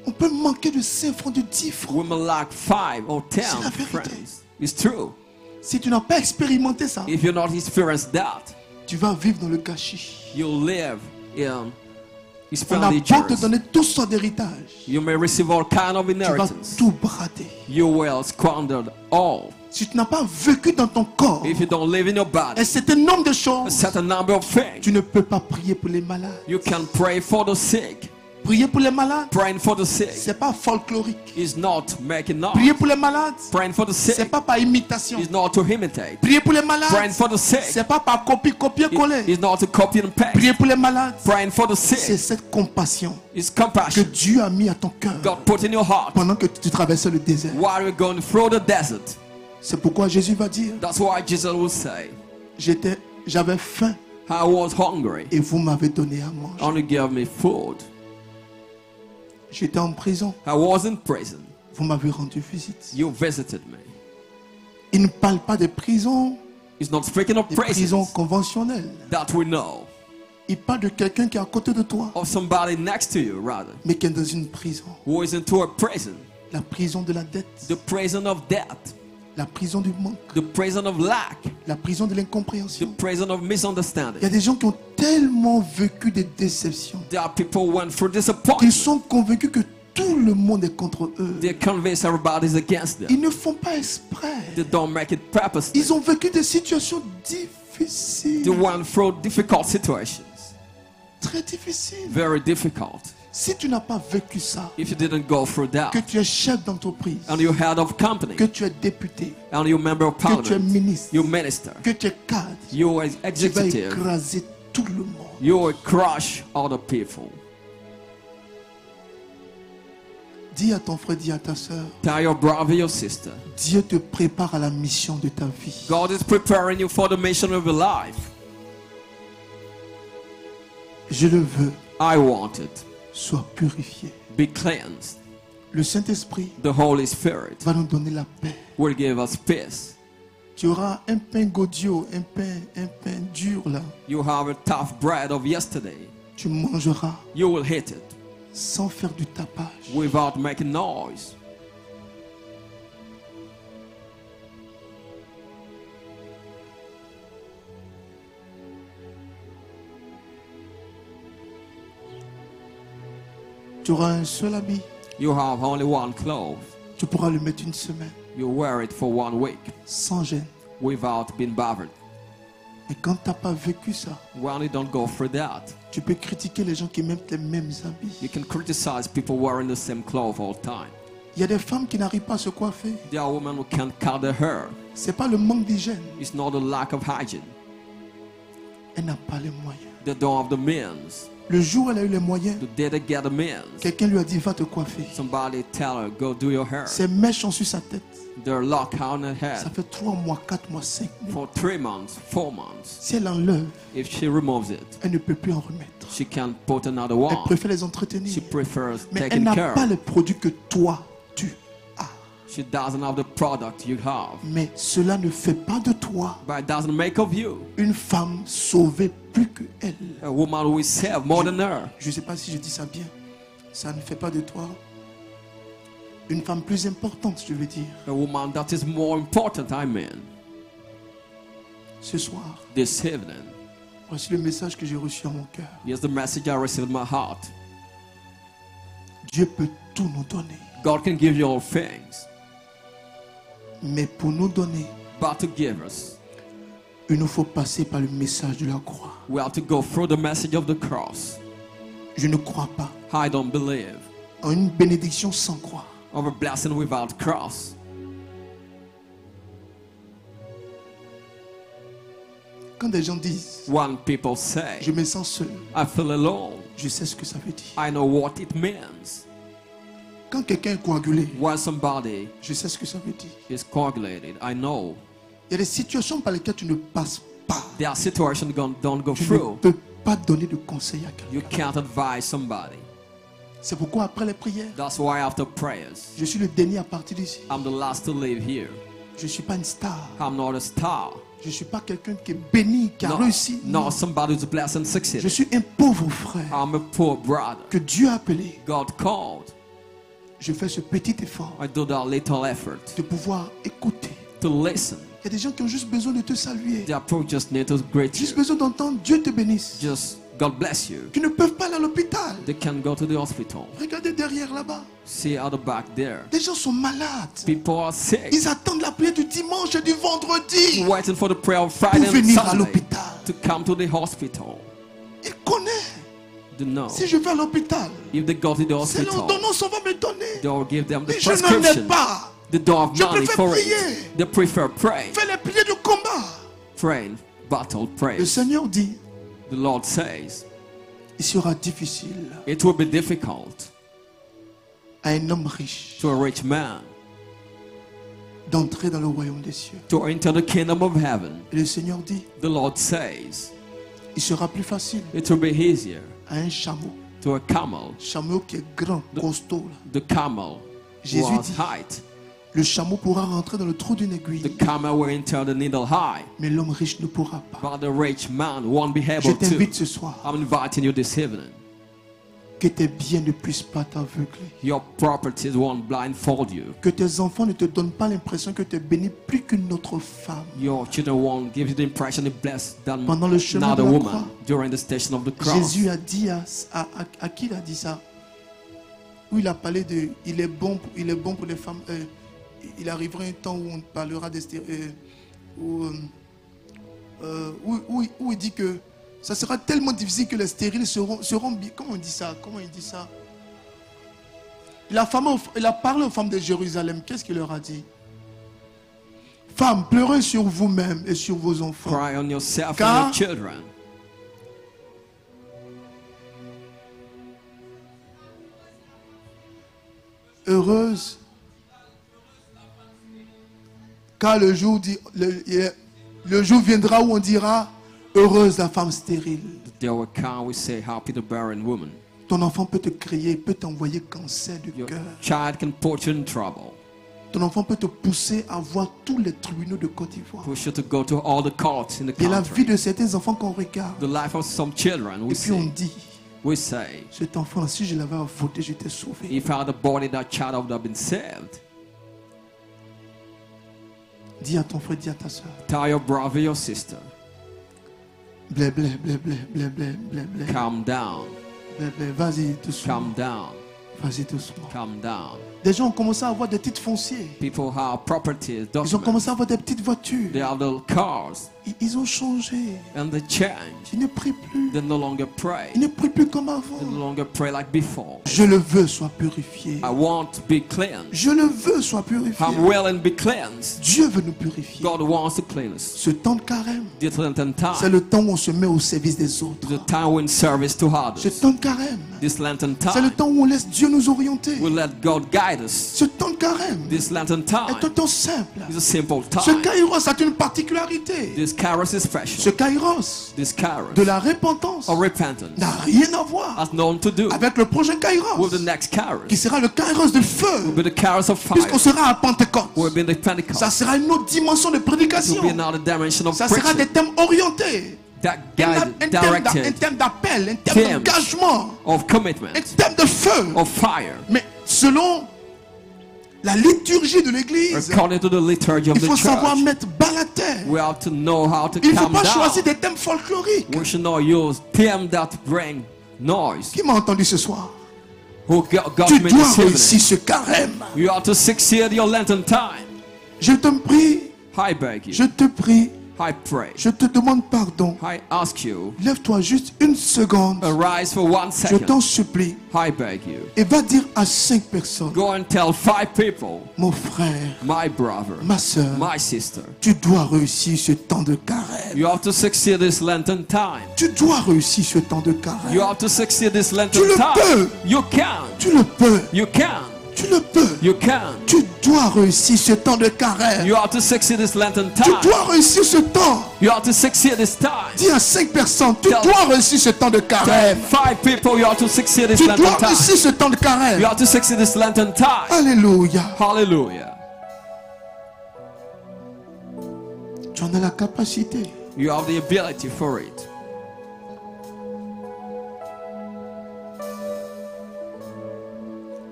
On peut manquer de 5 francs, de 10 francs. Women lack 5 or 10 C'est la vérité. friends. It's true. Si tu n'as pas expérimenté ça, If you're not experienced that, tu vas vivre dans le gâchis. you'll live in His On a family beau te jewels. donner tout son héritage, You may receive all kind of tu vas inheritance. tout brader. You will squander all. Si tu n'as pas vécu dans ton corps If you don't live in your body, un certain nombre de a choses, certain number of things, tu ne peux pas prier pour les malades. you can pray for the sick. Prier pour les malades, Praying for the sick c'est pas folklorique. is not making noise. Prier pour les malades, Praying for the c'est sick pas par imitation. is not to imitate. Prier pour les Praying malades, for the sick c'est pas par copier-coller. is not to copy and paste. Prier pour les malades, Praying for the c'est sick cette compassion is que compassion Dieu a mis à ton cœur God put in your heart pendant que tu traversais le désert. while you're going through the desert. C'est pourquoi Jésus va dire, That's why Jesus will say, j'avais faim I was hungry et vous m'avez donné à manger. and you gave me food. J'étais en prison, I was in prison. vous m'avez rendu visite. You visited me. Il ne parle pas des prisons, It's not speaking of des prisons prisons conventionnelles. that we know, Il parle de quelqu'un qui est à côté de toi, of somebody next to you rather, mais qui est dans une prison. who is into a prison. La prison de la dette, The prison of death, la prison du manque, the prison of lack, la prison de the l'incompréhension. prison of Il y a misunderstanding. des gens qui ont tellement vécu des déceptions There are people who went through qu'ils disappointment. sont convaincus que tout le monde est contre eux. They're convinced everybody's against them. Ils ne font pas exprès. They don't make it purposely. Ils ont vécu des situations difficiles, They went through difficult situations. très difficiles. Very difficult. Si tu n'as pas vécu ça, If you didn't go through that, que tu es chef d'entreprise, and you're head of company, que tu es député, and you're member of que tu es parliament, ministre, you minister, que tu es cadre, you are tu vas executive, écraser tout le monde. you will crush other people. Dis à ton frère, dis à ta soeur, Tell your brother, your sister, Dieu te prépare à la mission de ta vie. God is preparing you for the mission of your life. Je le veux, I want it. sois purifié. Be cleansed. Le Saint-Esprit The Holy Spirit va nous donner la paix. will give us peace. Tu auras un pain godio, un pain dur là. You have a tough bread of yesterday. Tu mangeras You will hit it sans faire du tapage. without making noise. Tu auras un seul habit. You have only one cloth. Tu pourras le mettre une semaine You wear it for 1 week sans gêne. without being bothered. Et quand tu n'as pas vécu ça, When you don't go through that, tu peux critiquer les gens qui mettent les mêmes habits. you can criticize people wearing the same clothes all the time. Il y a des femmes qui n'arrivent pas à se coiffer. There are women who can't cut their hair. C'est pas le manque d'hygiène. It's not a lack of hygiene. Elle n'a pas les moyens. They don't have the means. Le jour où elle a eu les moyens, The day they get the means, quelqu'un lui a dit va te coiffer. somebody tell her, go do your hair. Ses mèches sont sur sa tête. They're locked on her Ça head fait 3 mois, 4 mois, 5 mois. for 3 months, 4 months. Si elle enlève, If she removes it, elle ne peut plus en remettre. she can't put another Elle one. préfère les entretenir. She prefers Mais elle taking n'a care. pas les produits que toi, tu as. She doesn't have the product you have. Mais cela ne fait pas de toi But it doesn't make of you une femme sauvée plus que elle. a woman who is saved more than her. Je ne sais pas si je dis ça bien. Ça ne fait pas de toi une femme plus importante, je veux dire. A woman that is more important, I mean. Ce soir, This evening, voici le message que j'ai reçu à mon cœur. here's the message I received in my heart. Dieu peut tout nous donner. God can give you all things, Mais pour nous donner, but to give us, il nous faut passer par le message de la croix. we have to go through the message of the cross. Je ne crois pas I don't believe en une bénédiction sans croix. of a blessing without cross. Quand des gens disent When people say, je me sens seul, I feel alone, je sais ce que ça veut dire. I know what it means. Quand quelqu'un est coagulé, When somebody je sais ce que ça veut dire. is coagulated, I know. Il y a des situations par lesquelles tu ne passes pas. There are situations you don't go Tu ne through. peux pas donner de conseils à quelqu'un. You can't advise somebody. C'est pourquoi après les prières, That's why after prayers, je suis le dernier à partir d'ici. I'm the last to leave here. Je ne suis pas une star. I'm not a star. Je ne suis pas quelqu'un qui est béni, qui a réussi. Not somebody who's blessed and Je succeeded. suis un pauvre frère I'm a poor brother. que Dieu a appelé. God called. Je fais ce petit effort I do that little effort de pouvoir écouter. to listen. Il y a des gens qui ont juste besoin de te saluer. The approach just need to greet Juste you. besoin d'entendre Dieu te bénisse. Just God bless you. qui ne peuvent pas aller à l'hôpital. They can go to the hospital. Regardez derrière là-bas. See at the back there. Des gens sont malades. People are sick. Ils attendent la prière du dimanche et du vendredi Waiting for the prayer of pour Friday and venir à Sunday l'hôpital. to come to the hospital. Ils connaissent. To know Si je vais à l'hôpital, if they go to the c'est hospital, l'ordonnance qu'on va me donner. they will give them the Mais je n'en ai prescription. pas. They don't have Je money préfère for prier. it. They prefer pray. Fais les prières de combat. Praying, battle, Le pray. Seigneur dit, The Lord says il sera difficile it will be difficult à un homme riche to a rich man d'entrer dans le royaume des cieux. to enter the kingdom of heaven. Et le Seigneur dit, The Lord says il sera plus facile it will be easier à un chameau. to a camel. Chameau qui est grand, costaud. Là. The camel Jésus who has dit, height. le chameau pourra rentrer dans le trou d'une aiguille, The camel will enter the needle high, mais l'homme riche ne pourra pas. but the rich man won't be Je able t'invite to. ce soir, I'm inviting you this evening. que tes biens ne puissent pas t'aveugler. Your properties won't blindfold you. Que tes enfants ne te donnent pas l'impression que tu es béni plus qu'une autre femme. Your children won't give you the impression you're blessed than Pendant le chemin another de la woman croix, during the station of the cross. Jésus a dit à qui il a dit ça? Où il a parlé de il est bon pour les femmes. Il arrivera un temps où on parlera des où il dit que ça sera tellement difficile que les stériles seront bien. Comment on dit ça? Comment il dit ça? Il a parlé aux femmes de Jérusalem. Qu'est-ce qu'il leur a dit? Femmes, pleurez sur vous-même et sur vos enfants. Cry on yourself Car- and your children. Heureuse. Car le jour viendra où on dira heureuse la femme stérile. The day will come, we say, happy the barren woman. Ton enfant peut te crier, peut t'envoyer cancer du Your cœur. child can put you in trouble. Ton enfant peut te pousser à voir tous les tribunaux de Côte d'Ivoire. Push you to go to all the courts in the Et la vie country. de certains enfants qu'on regarde. The life of some children, Et puis on dit, we say, cet enfant, si je l'avais voté, j'étais sauvé. if I had aborted that child, I would have been saved. Dis à ton frère, dis à ta soeur. Tell your brother, your sister, Blé, blé, blé, blé, blé, blé, blé, blé. calm down, Blé, blé. Vas-y, doucement. calm down, Vas-y, doucement. calm down. Des gens ont commencé à avoir des titres fonciers. People have properties, Ils ont documents. commencé à avoir des petites voitures. They have little cars, Ils ont changé. and they change. Ils ne prient plus. They no longer pray. Ils ne prient plus comme They avant. no longer pray like before. Je le veux, sois purifié. I want to be cleansed. Je le veux, sois purifié. I'm willing to be cleansed. Dieu veut nous purifier. God wants to cleanse us. Ce temps de carême, This Lenten c'est time, le temps où on se met au service des autres. the time we're in service to Ce others. temps de carême, This Lenten c'est le time, temps où on laisse Dieu nous orienter. we let God guide us. Ce temps de carême This Lenten est un time temps simple. is a simple Ce time. kairos a une particularité. This kairos is Ce special. kairos This kairos de la repentance of repentance n'a rien à voir has known to do avec le prochain with kairos, the next kairos. qui sera le kairos du feu, With the kairos of puisqu'on fire. sera à Pentecôte. We'll be in the Ça Pentecost. sera une autre dimension de It will prédication. be another dimension of Ça sera des preaching thèmes orientés. that Un guide, thème directed, d'appel, un thème Thèmes. d'engagement, of commitment, un thème de feu. of fire. Mais selon la liturgie de l'église, According to the liturgy of il the faut savoir church, mettre bas la terre. we have to know how to Il ne faut calm pas choisir down. des thèmes folkloriques. We should not use themes that bring noise. Qui m'a entendu ce soir? Who got Tu me dois this réussir evening? ce carême. You have to succeed your Lenten time. Je te prie, I beg you. je te prie, I pray. je te demande pardon. I ask you, Lève-toi juste une seconde. arise for 1 Je t'en second. supplie. I beg you. Et va dire à 5 personnes, Go and tell 5 people, mon frère, my brother, ma soeur, my sister, tu dois réussir ce temps de carême. you have to succeed this Lenten time. Tu dois réussir ce temps de You carême. have to succeed this Tu Lenten le time. peux. You can. Tu le peux. You can. Tu le peux. You can. Tu dois réussir ce temps de carême. You have to succeed this Lenten Tu time. dois réussir ce temps. You have to succeed this time. Dis à 5 personnes, tu Tell- dois réussir ce temps de Tell carême. 5 people you have to succeed this Tu Lenten dois time. réussir ce temps de You carême. have to succeed this Lenten time. Alléluia. Hallelujah. Tu en as la capacité. You have the ability for it.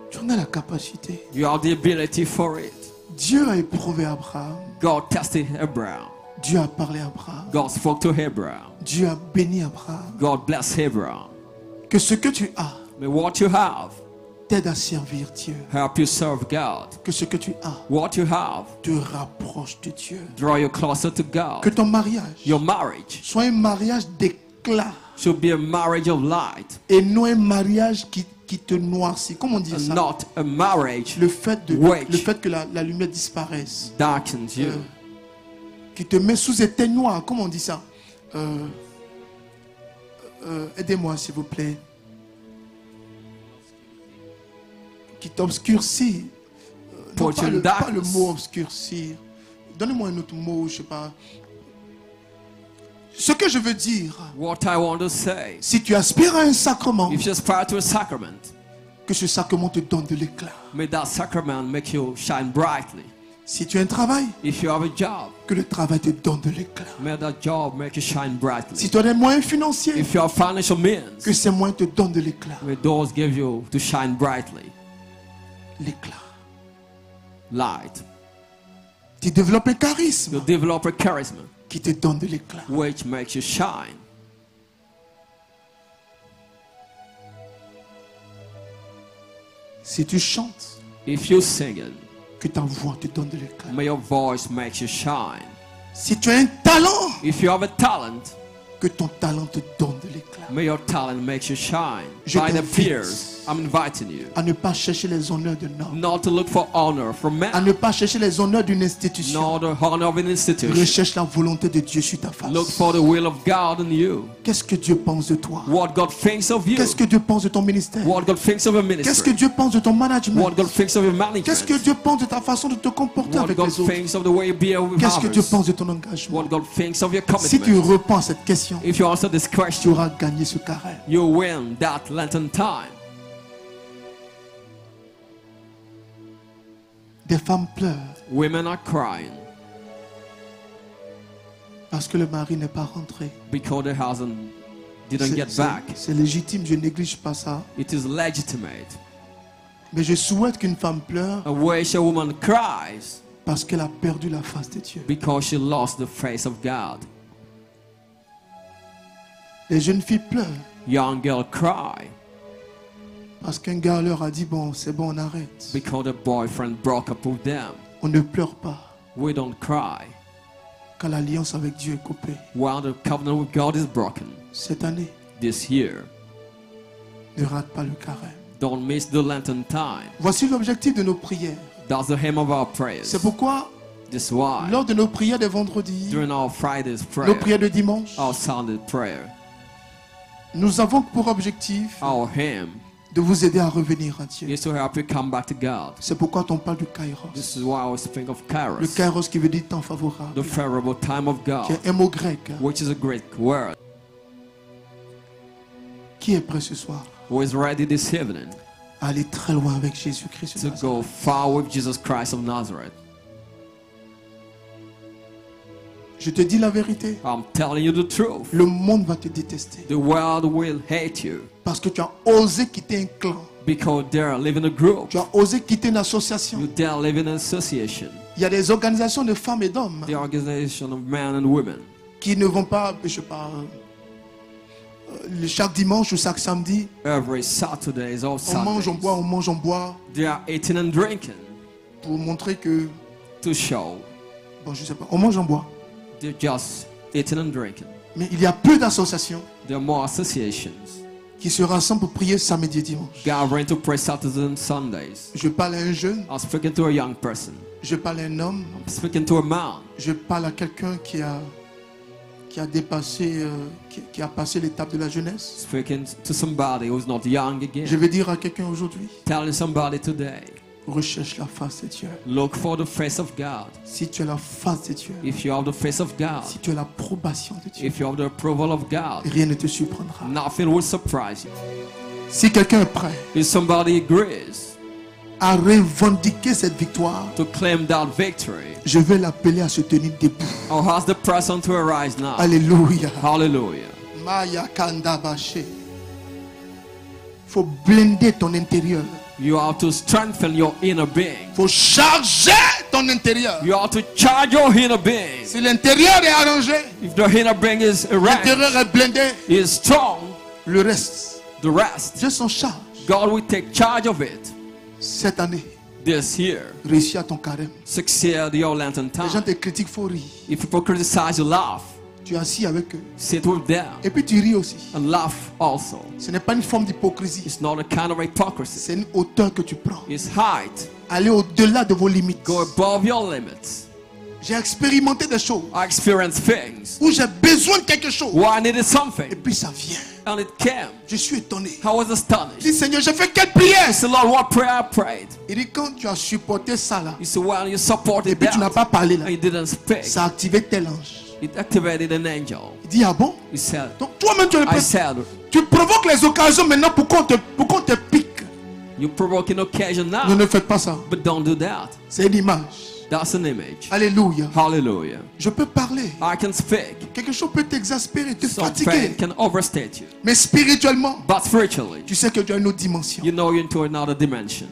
Tu en as la capacité. You have the ability for it. Dieu a éprouvé Abraham. God tested Abraham. Dieu a parlé à Abraham. God spoke to Abraham. Dieu a béni Abraham. God bless Abraham. Que ce que tu as May what you have t'aide à servir Dieu. help you serve God. Que ce que tu as What you have te rapproche de Dieu. draw you closer to Que God. ton mariage Your marriage soit un mariage d'éclat should be a marriage of light, et non un mariage qui te noircit. Comment on dit and ça? not a marriage Le fait Which que la lumière disparaisse. darkens you. Qui te met sous éteint noir. Comment on dit ça? Aidez-moi s'il vous plaît. Qui t'obscurcit. Non, Put pas you in le darkness. mot obscurcir. Donnez-moi un autre mot, je sais pas. Ce que je veux dire, What I want to say, si tu aspires à un sacrement, if you aspire to a sacrament, que ce sacrement te donne de l'éclat. may that sacrament make you shine brightly. Si tu as un travail, If you have a job, que le travail te donne de l'éclat. may that job make you shine brightly. Si tu as des moyens financiers, If you have financial means, que ces moyens te donnent de l'éclat. may those give you to shine brightly. L'éclat. Light. Tu développes un You charisme develop a charisma qui te donne de l'éclat. which makes you shine. Si tu chantes, If you sing it, que ta voix te donne de l'éclat. may your voice make you shine. Si tu as un talent, If you have a talent, que ton talent te donne de l'éclat. may your talent make you shine. Je By the t'invite. peers, I'm inviting you À ne pas chercher les honneurs d'un homme. not to look for honor from À men, ne pas chercher les honneurs d'une institution. nor the honor of an institution. Recherche la volonté de Dieu sur ta face. Look for the will of God in you. Qu'est-ce que Dieu pense de toi? What God thinks of you. Qu'est-ce que Dieu pense de ton ministère? What God thinks of your Qu'est-ce que ministry. Dieu pense de ton management? What God thinks of your Qu'est-ce que management. Dieu pense de ta façon de te comporter What avec God les autres? thinks of the way you behave with Qu'est-ce que Dieu others. pense de ton engagement? What God thinks of your Si tu commitment. réponds à cette question, If you answer this tu question, auras gagné ce carême. you win that Lenten time. Des femmes pleurent Women are crying parce que le mari n'est pas rentré. because the husband didn't get back. C'est légitime, je néglige pas ça. It is legitimate. Mais je souhaite qu'une femme pleure I wish a woman cries parce qu'elle a perdu la face de Dieu. because she lost the face of God. Les jeunes filles pleurent Young girl cry parce qu'un gars leur a dit bon, c'est bon, on arrête. because the boyfriend broke up with them. On ne pleure pas We don't cry quand l'alliance avec Dieu est coupée. while the covenant with God is broken. Cette année, This year, ne rate pas le carême. don't miss the Lenten time. Voici l'objectif de nos prières. That's the aim of our prayers. C'est pourquoi, This is why lors de nos prières de vendredi, during our Friday's nos prayer, prières de dimanche, our Sunday prayer, nous avons pour objectif our aim de vous aider à revenir à Dieu. is to help you come back to God. C'est pourquoi on parle du Kairos. This is why I was thinking of Le Kairos, Kairos qui veut dire temps favorable, the favorable time of qui God, est un mot grec. which is a Greek word. Qui est prêt ce soir Who is ready this evening à aller très loin avec Jésus-Christ de to Nazareth? go far with Jesus Christ of Nazareth? Je te dis la vérité. I'm telling you the truth. Le monde va te détester The world will hate you parce que tu as osé quitter un clan. because they're living a group. Tu as osé quitter une association. You dare live in an association, Il y a des organisations de femmes et d'hommes the organization of men and women, qui ne vont pas, je sais pas, chaque dimanche ou chaque samedi, every Saturdays or on mange, on Sundays. boit, on mange, on boit, They are eating and drinking pour montrer que, to show bon, je sais pas, on mange, on boit. they're just eating and drinking. Mais il y a peu d'associations There are more associations qui se rassemblent pour prier samedi et dimanche. gathering to pray Saturdays and Sundays. Je parle à un jeune, I'm speaking to a young person. je parle à un homme, I'm speaking to a man. je parle à quelqu'un qui a dépassé, qui a passé l'étape de la jeunesse. Speaking to somebody who's not young Je again. vais dire à quelqu'un aujourd'hui, Telling somebody today, recherche la face de Dieu. look for the face of God. Si tu as la face de Dieu, If you have the face of God, si tu as l'approbation de Dieu, if you have the approval of God, rien ne te surprendra. nothing will surprise you. Si quelqu'un est prêt If somebody agrees à revendiquer cette victoire, to claim that victory, je vais l'appeler à se tenir debout. I'll ask the person to arise now. Alléluia. Hallelujah. Maya Kanda Baché. Faut blinder ton intérieur. You have to strengthen your inner being. Faut charger ton ton intérieur. You are to charge your inner being. Si l'intérieur est arrangé, If the inner being is erect, l'intérieur est blindé, is strong, le reste, the rest, Dieu s'en charge. God will take charge of it. Cette année, This year, réussis à ton carême. succeed your Lenten Les gens time. te critiquent, il faut rire. If people criticize, you laugh. Tu es assis avec eux. Sit with them Et puis tu ris aussi. and laugh also. Ce n'est pas une forme d'hypocrisie. It's not a kind of hypocrisy. C'est une hauteur que tu prends. It's height. Aller au-delà de vos limites. Go above your limits. J'ai expérimenté des choses I experienced things où j'ai besoin de quelque chose. where I needed Et something puis ça vient. and it came. Je suis étonné. I was Je astonished. dis, Seigneur, j'ai fait quelle prière? I said, Lord, what prayer I prayed? Il dit, quand tu as supporté ça là, You said, well, you et supported puis tu n'as that pas parlé là, and you didn't speak. ça a activé tel ange. It activated an angel. Il dit, ah bon? He said, Donc toi-même, tu, I said, tu provoques les occasions maintenant pour qu'on te pique. you provoke an occasion Ne, now, ne faites pas ça. but don't do that. C'est une image. That's an image. Alléluia. Hallelujah. Je peux parler. I can speak. Quelque chose peut t'exaspérer, te Something fatiguer. can overstate you. Mais spirituellement, But spiritually, tu sais que tu as une autre dimension. you know you're into another dimension.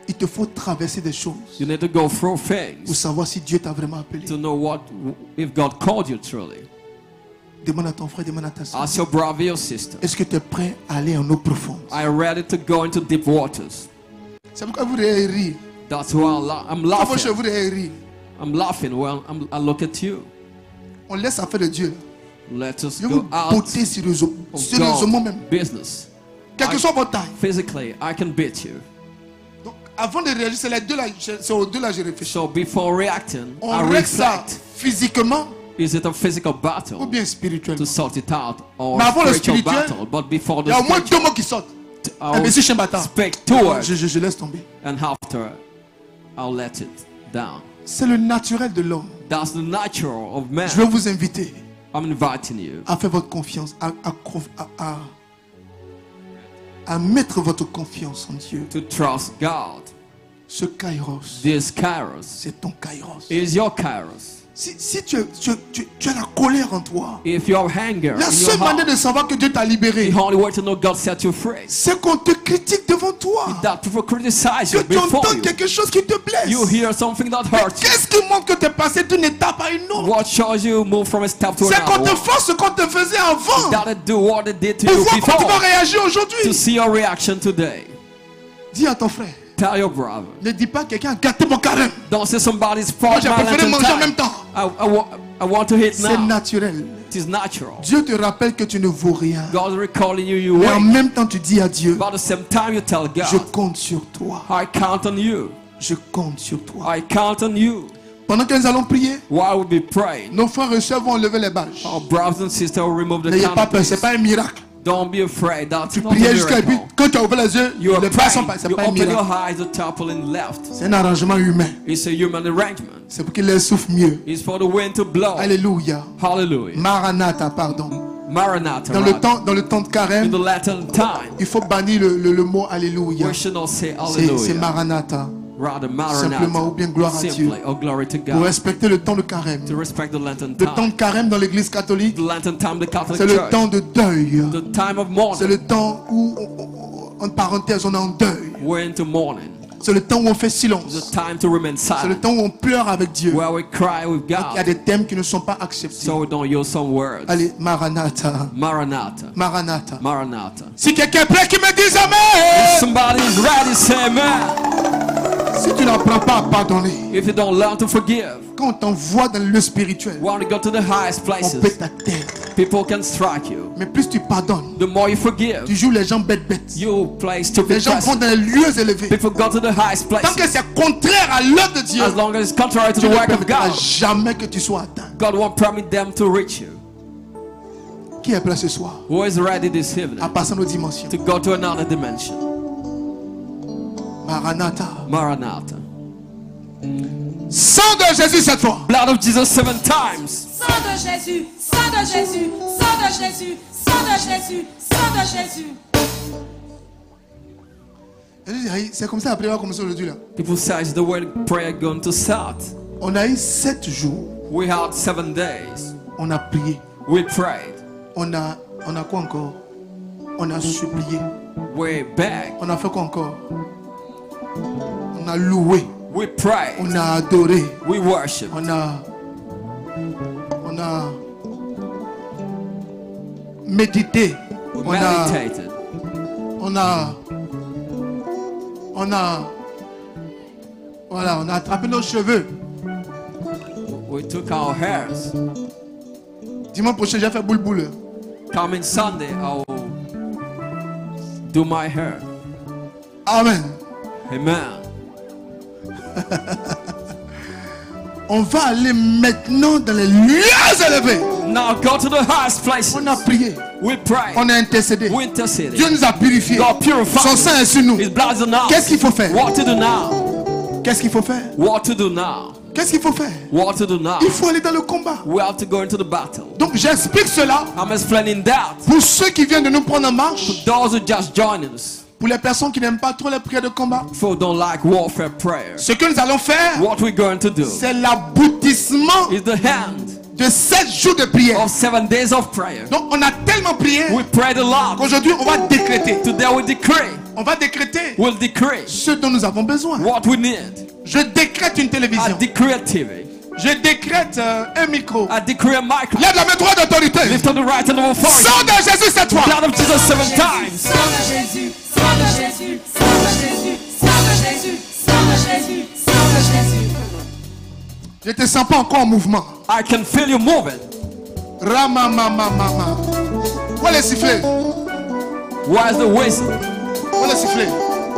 Il te faut traverser des choses You need to go through pour things savoir si Dieu t'a vraiment appelé. to know if God called you truly. Demande à ton frère, demande à ta soeur. Ask your brother, your sister. Est-ce que tu es prêt à aller en eau profonde? Are you ready to go into deep waters? C'est pourquoi vous devez rire. That's why I'm Pourquoi laughing. vous devez rire? I'm laughing when I look at you. On laisse affaire de Dieu. Let us Je vous go out botter of sérieusement même. God business. Quelle que soit votre taille. Physically, I can beat you. Donc, avant de réagir, c'est les deux là, c'est aux deux là que je réfléchis. So before reacting, I On règle ça reflect. physiquement Is it a physical ou battle bien to spirituellement. sort it out, or Mais avant le spiritual spirituel, battle? But before Il y the a au moins deux spiritual, mots qui sortent. I'll Imbécile chien battant. speak two words, Je laisse tomber. and after I'll let it down. C'est le naturel de l'homme. That's the natural of man. Je vais vous inviter I'm inviting you à faire votre confiance, à mettre votre confiance en Dieu. to trust God. Ce kairos, This Kairos c'est ton kairos. is your Kairos. Si tu as la colère en toi, If you have anger la in your seule manière heart, de savoir que Dieu t'a libéré, the only way to know God set you free, c'est qu'on te critique devant toi. that people criticize Que you tu before entends you. quelque chose qui te blesse. You hear something that Mais hurts you. qu'est-ce qui montre que tu es passé d'une étape à une autre? What shows you move from a step to C'est qu'on te another? force ce qu'on te faisait avant. That it do what it did to Pour you voir comment tu vas before. réagir To aujourd'hui. see your reaction today. Dis à ton frère, Tell your brother. ne dis pas quelqu'un a gâté mon carême. Don't say somebody's Moi fault. j'ai préféré manger en même temps. I want to hit C'est now. naturel. It is natural. Dieu te rappelle que tu ne vaux rien. God is recalling you, you Mais en wait. même temps tu dis à Dieu, But at the same time you tell je God, compte sur toi. I count on you. Je compte sur toi. I count on you. Pendant que nous allons prier, While we be praying, nos frères et sœurs vont enlever les bâches. our brothers and sisters will remove the N'ayez pas peur, canopies. c'est pas un miracle. Don't be afraid. That's Tu not a priais jusqu'à et puis miracle. quand tu as ouvert les yeux, You are les bâches sont pas, praying. c'est You pas un open your miracle. eyes, the toppling left. C'est un arrangement humain. It's a human arrangement. C'est pour qu'il les souffle mieux. It's for the wind to blow. Alléluia. Hallelujah. Maranatha, pardon. Maranatha. Dans le temps de In carême, the Latin time, il faut bannir le mot Alléluia. we should not say C'est hallelujah. Maranatha. Rather, Simplement, Maranatha. ou bien gloire à Dieu. Simply, oh glory to Pour God. respecter le temps de carême. To respect the Lenten Le temps time. de carême dans l'église catholique, The Lenten time, the Catholic c'est le Church. temps de deuil. The time of C'est mourning. le temps où, en parenthèse, on est en deuil. We're into mourning. C'est le temps où on fait The silence. time to remain C'est le silent. temps où on pleure avec Dieu. Where we cry with Il y a God. des thèmes qui ne sont pas acceptés. So we don't use some words. Allez, Maranatha. Maranatha. Maranatha. Maranatha. Si quelqu'un est prêt, qui me dise Amen. Somebody's ready, say amen. Si tu n'apprends pas à pardonner, If you don't learn to forgive, quand on t'envoie dans le lieu spirituel, when you go to the highest on places, pète ta tête. people can strike you. Mais plus tu pardonnes, The more you forgive, tu joues les gens bêtes. you play Les stupid gens vont person. dans les lieux élevés. People go to the highest Tant que places. c'est contraire à l'œuvre de Dieu, As long as it's contrary to Dieu the ne work of permettra God, jamais que tu sois atteint. God won't permit them to reach you. Qui est prêt ce soir Who is ready this evening à passer nos dimensions? to go to another dimension? Maranatha. Maranatha. Sang de Jésus cette fois. Blood of Jesus 7 times. Sang de Jésus, sang de Jésus, sang de Jésus, sang de Jésus, sang de Jésus. C'est comme ça la prière va commencer aujourd'hui là. People say it's the way the prayer going to start. On a eu 7 jours. We had 7 days. On a prié. We prayed. On a quoi encore? On a supplié. We begged. On a fait quoi encore? On a loué. We pray. On a adoré. We worship. On a médité. We On a meditated. Voilà, on a attrapé nos cheveux. We took our hairs. Dimanche prochain, j'ai fait boule boule. Coming Sunday, I will do my hair. Amen. Amen. On va aller maintenant dans les lieux élevés. Now go to the highest places. On a prié. We pray. On a intercédé. We intercede. Dieu nous a purifiés. God purified. Son sang est sur nous. His blood is on us. Qu'est-ce qu'il faut faire? What to do now? Qu'est-ce qu'il faut faire? What to do now? Qu'est-ce qu'il faut faire? What to do now? Il faut aller dans le combat. We have to go into the battle. Donc j'explique cela I'm explaining that pour ceux qui viennent de nous prendre en marche, those who just joined us, pour les personnes qui n'aiment pas trop les prières de combat. who don't like warfare prayer. Ce que nous allons faire, What we're going to do c'est l'aboutissement is the hand de 7 jours de prière. of 7 days of prayer. Donc on a tellement prié We prayed a lot. qu'aujourd'hui on va décréter. Today we decree. On va décréter We'll decree ce dont nous avons besoin. what we need. Je décrète une I télévision. decree a TV. Je décrète un micro. I decree a microphone. Lève la main droite d'autorité. Lift up the right hand of authority. Sang de Jésus cette fois. Blood of Jesus 7 times. Sang de Jésus, sang de Jésus, sang de Jésus, sang de Jésus, sang de Jésus, sang de Jésus. Je te sens pas encore en mouvement. I can feel you moving. Ramamamamama. Où est le sifflet? Where's the whistle? Où est le sifflet?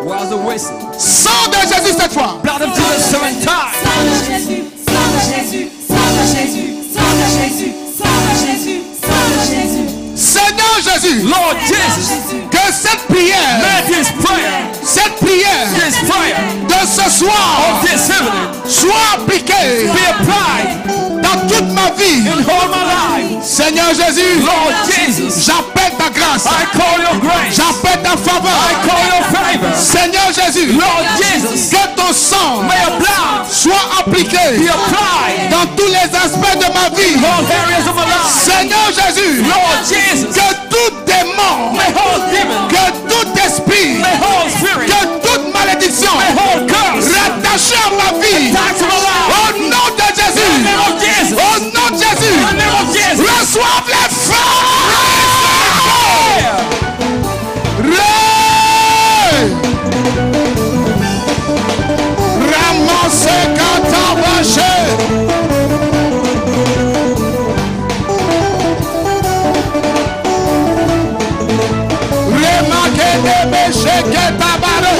Where's the whistle? Sang de Jésus cette fois. Blood of Jesus 7 times. Sang de Jésus, sang de Jésus, sang de Jésus, sang de Jésus, sang de Jésus, sang de Jésus. Seigneur Jésus. Lord Jesus, Que cette prière, let this prayer, cette prière this prayer de ce soir of this evening soit appliquée be applied dans toute ma vie. in all my life. Seigneur Jésus, Lord Jesus, j'appelle ta grâce. I call your grace. J'appelle ta I faveur. call your favor. Seigneur Jésus, Lord Jesus, que ton sang may your blood soit appliqué be applied dans tous les aspects de ma vie. in all areas of my life. Seigneur Jésus, Lord Jesus, que tout démon, may all demon, que tout esprit, may all spirit, que toute malédiction may all curse rattachée à ma vie, attached to my life. au nom de In the Jésus, name of Jesus. au nom de Jésus, In the name of Jesus. reçoive les feux. Yeah. Ramasse Katabaché. Remarquez des péchés que tabaré.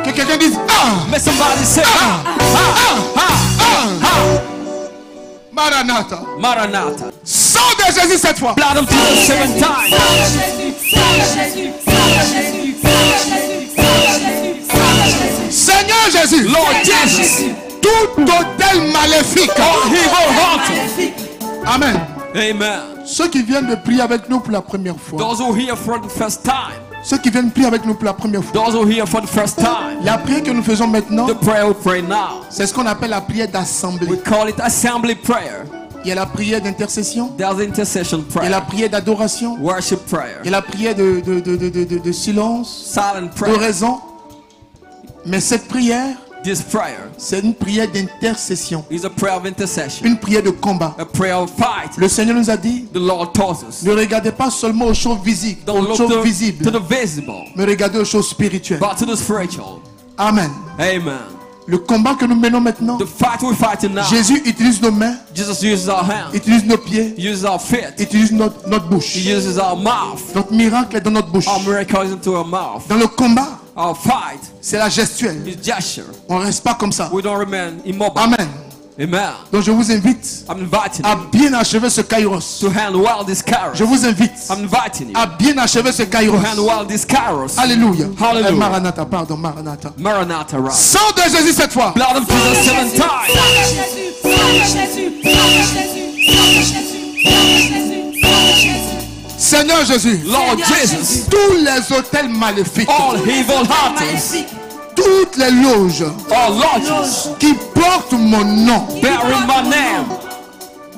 Que quelqu'un dise May somebody say, Maranatha. Maranatha. Sang de Jésus cette fois. Blood of Jesus 7 times. Sang de Jésus, sang de Jésus, sang de Jésus, sang de Jésus, sang de Jésus, sang de Jésus. Seigneur Jésus. Lord Jesus, Tout hôtel maléfique. all evil altar. Maléfique. Amen. Amen. Ceux qui viennent de prier avec nous pour la première fois. Those who are here for the first time. Ceux qui viennent prier avec nous pour la première fois. Those who are here for the first time. La prière que nous faisons maintenant, The prayer we pray now. c'est ce qu'on appelle la prière We d'assemblée. call it assembly prayer. Il y a la prière d'intercession. There's intercession Il y a la prayer. prière d'adoration. Worship prayer. Il y a la prière de silence, Silent de prayer. raison. Mais cette prière, This prayer c'est une prière d'intercession. is a prayer of intercession. Une prière de combat. A prayer of fight. Le Seigneur nous a dit, The Lord tells us. ne regardez pas seulement aux choses visibles, Don't aux look choses to visibles, the visible, mais regardez aux choses spirituelles. but to the spiritual. Amen. Amen. Le combat que nous menons maintenant, The fight we're fighting now. Jésus utilise nos mains, Jesus uses our hands, utilise nos pieds, uses our feet, utilise notre bouche. he uses our mouth. Notre miracle est dans notre bouche. Our miracle is into our mouth. Dans le combat, Our fight c'est la gestuelle. is gesture. On ne reste pas comme ça. We don't remain immobile. Amen. Amen. Donc je vous invite I'm inviting à you bien achever ce kairos. to handle well this kairos. Je vous invite I'm inviting you à bien achever ce to kairos. handle well this kairos. Alléluia. Hallelujah. Maranatha, pardon, Maranatha. Maranatha, right? Sang de Jésus cette fois. Blood of Jesus 7 times. Sang de Jésus, sang de Jésus, sang de Jésus, sang de Jésus, sang de Jésus, sang de Jésus. Seigneur Jésus, Lord Seigneur Jesus, Jésus. tous les hôtels maléfiques, all evil altars, Maléfique. toutes les loges all lodges qui portent mon nom, bearing my name,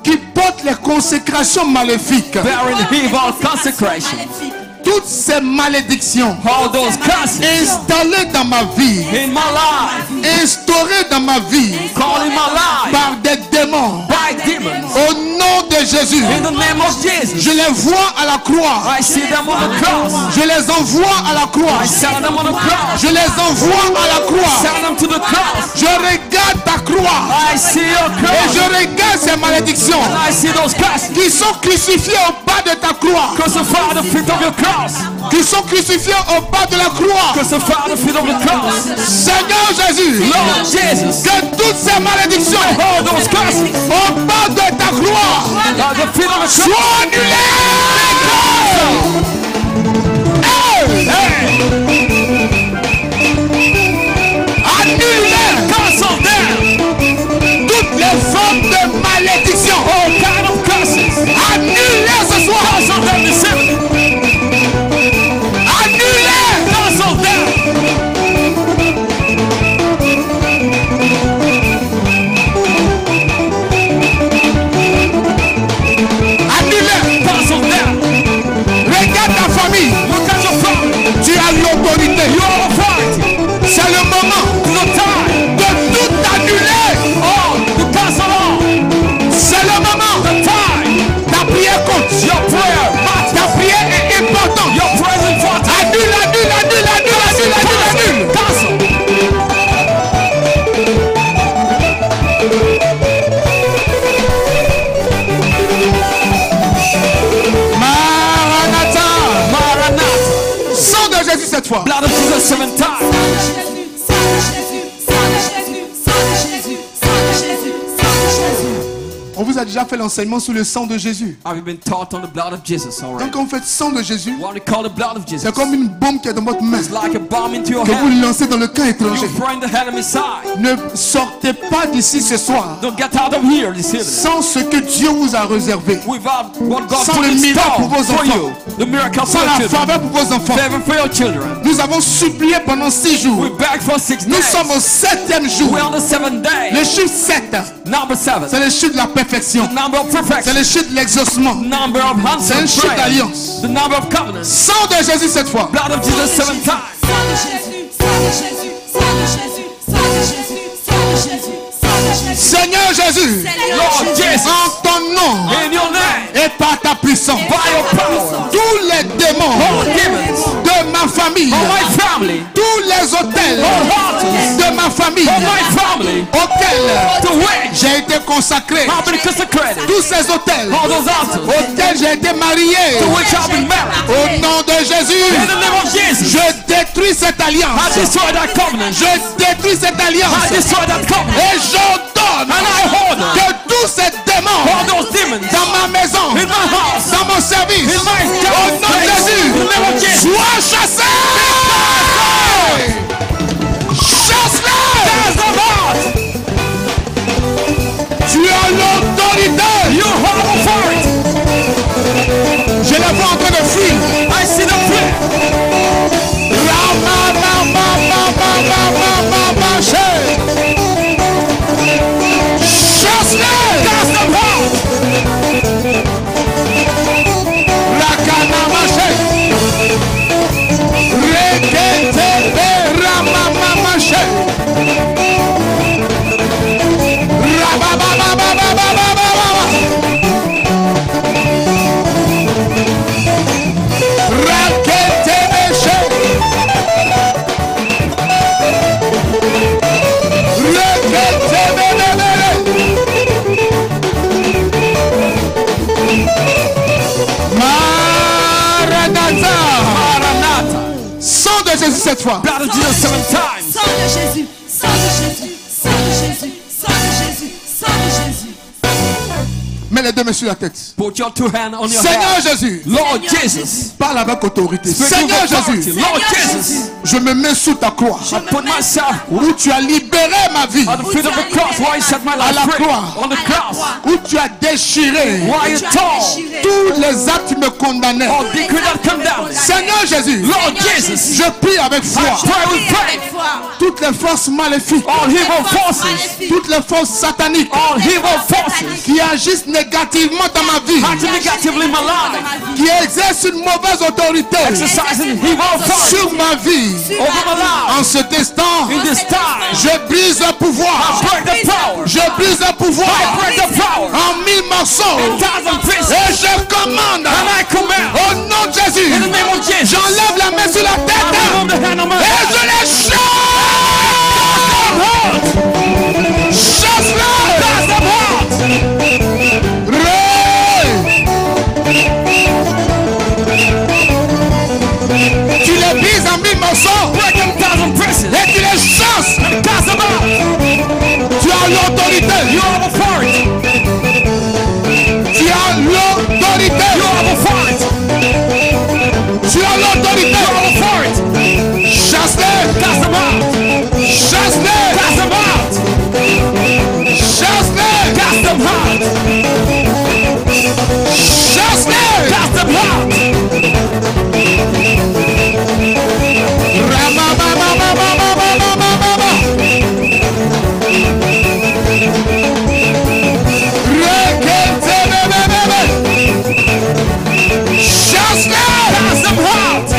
qui portent les consécrations maléfiques, bearing evil consecration, Maléfique. toutes ces malédictions all those curses installées dans ma vie, in my life, instaurées dans ma vie calling my life par des démons, by demons. au nom de Jésus, In the name of Jesus, je les vois à la croix, I see them on the cross. je les envoie à la croix, I send them on the cross. je les envoie à la croix, Send them to the cross. je regarde ta croix I see your et cross. je regarde ces malédictions I see those curses. qui sont crucifiées au bas de ta croix, Crucify the feet of your cross. qui sont crucifiées au bas de la croix. Crucify the feet of the cross. Seigneur Jésus, Lord Jesus, que toutes ces malédictions all those curses au bas de ta croix at the feet of the cross. soient annulées. Hey! Annulées. Cancel them. Toutes les formes de malédiction All kind of curses. annulées ce soir. Cancel them this evening. Annulées. Cancel them. Annulées. Cancel them. Regarde ta famille. Look at your family. Tu as l'autorité. Your authority. C'est le moment The time. de tout annuler. All. You cancel all. C'est le moment. The time. Ta prière compte. Your prayer Ta matters. prière est importante. Your present for time. Annule, annule, annule, annule, annule, annule, annule. Cancel. Maranatha. Maranatha. Sang de Jésus cette fois. Blood of Jesus 7 times. Sang de Jésus, sang de Jésus, sang de Jésus, sang de Jésus, sang de Jésus. On vous a déjà fait l'enseignement sur le sang de Jésus. Have you been taught on the blood of Jesus already? Donc quand vous faites sang de Jésus, What we call the blood of Jesus. c'est comme une bombe qui est dans votre main, It's like a bomb into your que hand. vous lancez dans le camp étranger. You throw in the enemy side. Ne sortez pas d'ici ce soir Don't get out of here this evening sans ce que Dieu vous a réservé, without what God Sans put le in miracle store pour vos for enfants. you. The miracle for sans your la children. faveur pour vos enfants. Favor for your children. Nous avons supplié pendant 6 jours. We begged for 6 Nous days. sommes au 7e jour. We're on the 7th day. Le chiffre 7, Number 7. c'est le chiffre de la perfection. The number of C'est perfection. le chiffre de l'exaucement. Number of C'est un answered chiffre prayer. d'alliance. The number of covenants. Sang de Jésus cette fois. Blood of Jesus 7 times. Sang de Jésus, sang de Jésus, sang de Jésus, sang de Jésus, sang de Jésus, sang de Jésus. Seigneur Jésus, Lord Jesus. en ton nom In your name. et par ta puissance, By your power. tous les démons All demons. de ma famille, Of my family. tous les hôtels All altars. de ma famille Of my family. auxquels To which j'ai été consacré, I've been consecrated. tous ces hôtels All those altars. auxquels j'ai été marié, To which I've been married. au nom de In Jésus, the name of Jesus. je détruis cette I alliance, destroy that covenant. je détruis cette I alliance destroy that covenant. et j'ordonne And I order que tous ces démons all those demons dans ma maison, in my house, dans mon service, in my au nom de Jésus, in the name of Jesus. sois chassés. Chasse-les. Cast them out. Tu as l'autorité. You have authority. Je les vois en train de fuir. I see them flee. Chasse-les. Cast them out. Rakanamache. Reketebe ramamamache. Rababababababababa. Raketebeche. Reketebelebele. Maranatha. Maranatha. Sang de Jésus cette fois. Blood of Jesus 7 times. Sang de Jésus, sang de Jésus, sang de Jésus, sang de Jésus, sang de Jésus. Mets les deux mains sur la tête. Put your two hands on your Seigneur head. Jésus, Lord Seigneur Jesus. parle avec autorité. Speak Seigneur with authority. Jésus, Lord Seigneur Jesus. Jésus. je me mets sous ta croix I put myself où tu as libéré ma vie, at the feet of the cross where you set my À la life free. croix. On the cross. où tu as déchiré Why you Tu as tore déchiré tous les actes qui me condamnaient. all decree that condemned. Seigneur Jésus, Lord Seigneur Jesus. je prie avec foi. I pray with Prie faith. avec foi. Toutes les forces maléfiques, All evil forces. Maléfique. toutes les forces sataniques All evil forces. qui agissent négativement dans ma vie, Acting negatively in my life. qui exercent une mauvaise autorité Exercising evil authority sur ma vie, over my life. en cet instant, In this time. je brise un pouvoir. Break the power. Je brise un pouvoir Break the power. en 1000 morceaux. Thousand pieces. Et je commande And I command. au nom de Jésus. In the name of Jesus. J'enlève la main sur la I tête remove the hand on my et head. je les chasse. Chasse-le. Cast them out. Tu les brises en 1000 morceaux Break them thousand pieces. et tu les chasses. And cast them out. Tu as l'autorité. You have authority. Tu as l'autorité. You have authority. Tu as l'autorité. You have authority. Chasse-les. Cast them out. Chasse-les. Cast them out. Chasse-les. Cast them out. Chasse-les. Cast them out. Cast them out.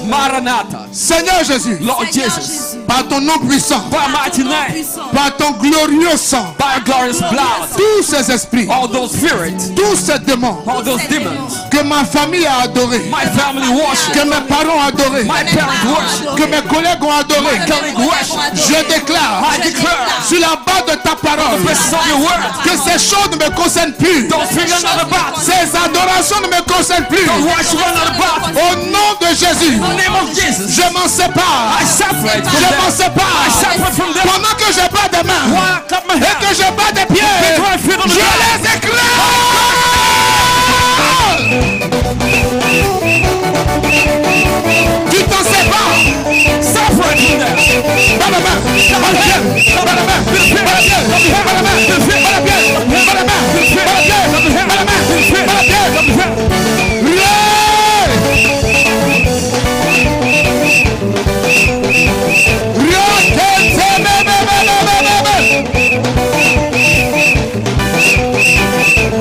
Maranatha. Seigneur Jésus, Lord Seigneur Jesus. Jésus. par ton nom puissant, By mighty name. Puissant. par ton glorieux sang, By glorious blood. tous ces esprits, All those spirits. tous ces démons All those demons. que ma famille a adorés, My family worship. que mes parents ont adorés, My parents worship. que mes collègues ont adoré, colleagues worship. je déclare I declare. sur la base de ta parole This on your word. que ces choses ne me concernent plus. Don't figure not about. Ces adorations ne me concernent plus. Don't worship not about. Au nom de Jésus, In the name of Jesus. je m'en sépare. I separate from Je m'en them. I sépare. separate from them. Pendant que je bats des mains While I clap my et hands. que je bats des pieds, Before I feel on the je ground. les éclate. Tu t'en sépares. Separate from them. Bats la main, bats le pied, bats la main, bats le pied, bats la main, bats le pied, bats la main, bats le pied, bats la main, bats le pied.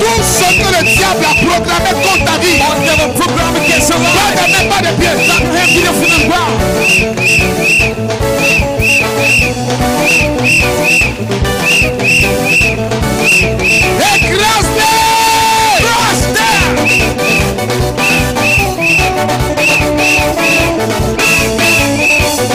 Tout ce que le diable a proclamé contre ta vie, All devil program against your pas life. de main, pas de pied. Not have you from the ground. Écrase-les! Crush them.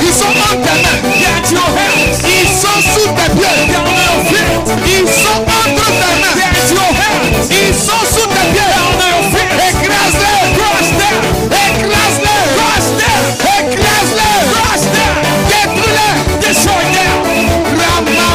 Ils sont entre tes mains. Get your hands. Ils sont sous tes pieds. Down on your feet. Ils sont entre tes mains. Get your hands. Ils sont sous tes pieds. Down on your feet. Écrase-les! Crush them. Écrase-les! Crush them. Écrase-les! Crush them. Détruis-les! Destroy them.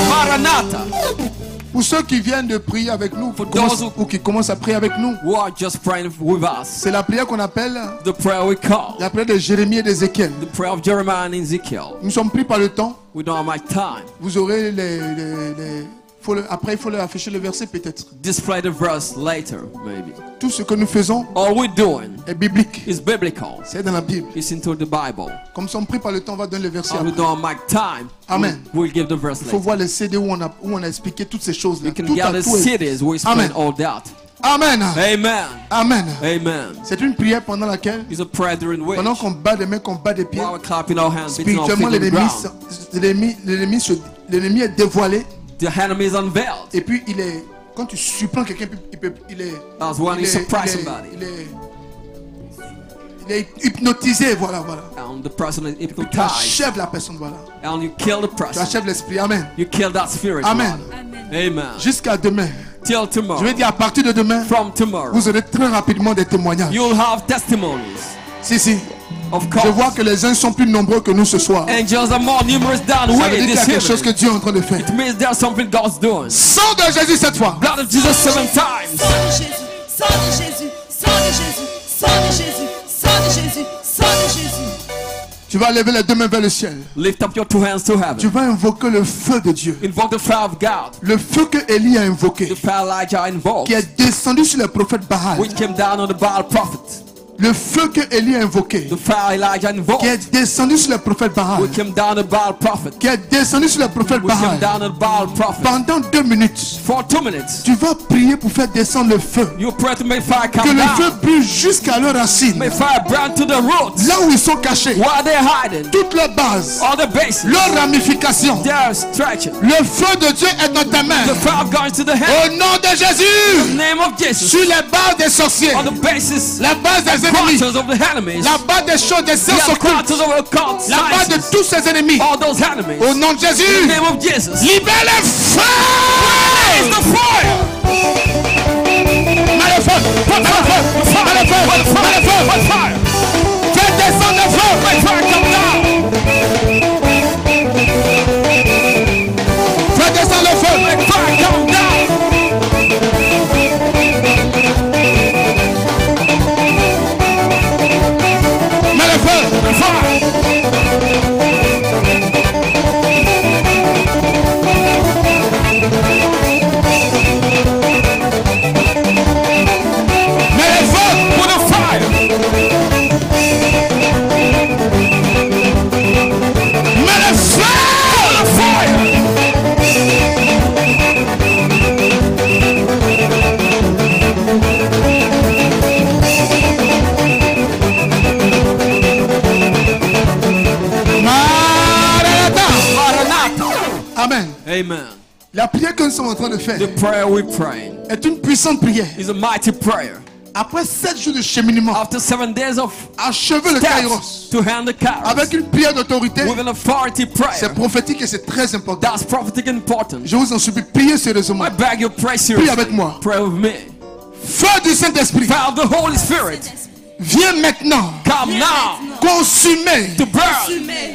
Maranatha. Pour ceux qui viennent de prier avec nous, For those who- ou qui commencent à prier avec nous, Who are just praying with us. c'est la prière qu'on appelle The prayer we call. la prière de Jérémie et d'Ézéchiel. The prayer of Jeremiah and Ezekiel. Nous sommes pris par le temps. We don't have much time. Vous aurez après, il faut leur afficher le verset peut-être. Display the verse later, maybe. Tout ce que nous faisons All we're doing est biblique. is biblical. C'est dans la Bible. It's into the Bible. Comme nous sommes pris par le temps, on va donner le verset. And we après. don't have much time. Amen. We'll give the verse Il faut later. voir les CD où on a expliqué toutes ces choses-là. You can Tout gather tout est- cities. We explain Amen. all that. Amen. Amen. Amen. Amen. C'est une prière pendant laquelle, It's a prayer during which, pendant qu'on bat des mains, qu'on bat des pieds, while we're clapping our hands, beating our feet spirituellement, on the ground, l'ennemi est dévoilé. the enemy is unveiled. Et puis il est, quand tu surprends quelqu'un, il est, As when you surprise somebody, il est hypnotisé, voilà. and the person is Tu hypnotized, achèves la personne, voilà. and you kill the Tu person. achèves l'esprit, amen. You kill that spirit. Amen. Lord. Amen. Jusqu'à demain. Till Je vais tomorrow. dire à partir de demain, From tomorrow, vous aurez très rapidement des témoignages. you'll have testimonies. Si. Of Je vois course, que les uns sont plus nombreux que nous ce soir. angels are more numerous than Ça veut we dire qu'il y a this quelque chose que evening. Dieu est en train de faire. It means there's something God's doing. Sang de Jésus cette fois. Blood of Jesus 7 times. Sang de Jésus, sang de Jésus, sang de Jésus, sang de Jésus, sang de Jésus, sang de Jésus. Tu vas lever les deux mains vers le ciel. Lift up your two hands to Tu heaven. vas invoquer le feu de Dieu. Invoke the fire of God. Le feu que Élie a invoqué, The fire Elijah invoked, qui est descendu sur le prophète Baal. which came down on the Baal prophet. Le feu que Élie a invoqué, The fire Elijah qui invoked, est descendu sur le prophète Baal. which came down on the Baal prophet. Qui est descendu sur le prophète Which Baal. came down on the Baal prophet. Pendant 2 minutes, For 2 minutes, tu vas prier pour faire descendre le feu. you pray to make fire Que come le feu down. brûle jusqu'à leurs racines. Make fire burn to the roots. Là où ils sont cachés. While they're hiding, Toutes leurs bases, all the bases, leurs ramifications. they're stretching. Le feu de Dieu est dans ta main. The fire going to the Au head. nom de In the Jésus. name of Jesus. Sur les bases des sorciers. On the basis, La base des ennemis. quarters of the enemies. La base des choses des The sens occultes. quarters of the occult La base de sciences. tous ces ennemis. All those enemies. Au nom de In the Jésus. name of Jesus. Libère le feu. Raise the fire. Mets le feu. Mets le feu. Mets le feu. Mets le feu. What fire? Fais descendre le feu. Make fire come down. Fais descendre le feu. Make fire come down. Mets le feu. Fire. Mets le feu. Put a fire. Mets le feu. Put a fire. Maranatha. Maranatha. Amen. Amen. La prière que nous sommes en train de faire The prayer we're praying est une puissante prière. is a mighty prayer. Après 7 jours de cheminement, After 7 days of achevez le kairos steps to hand the carrots avec une prière d'autorité. with an authority prayer. C'est prophétique et c'est très important. That's prophetic important. Je vous en supplie, priez sérieusement. I beg you, pray Prie seriously. avec moi. Pray with me. Feu du Saint-Esprit, Fire of the Holy Spirit, viens maintenant come now consumer to burn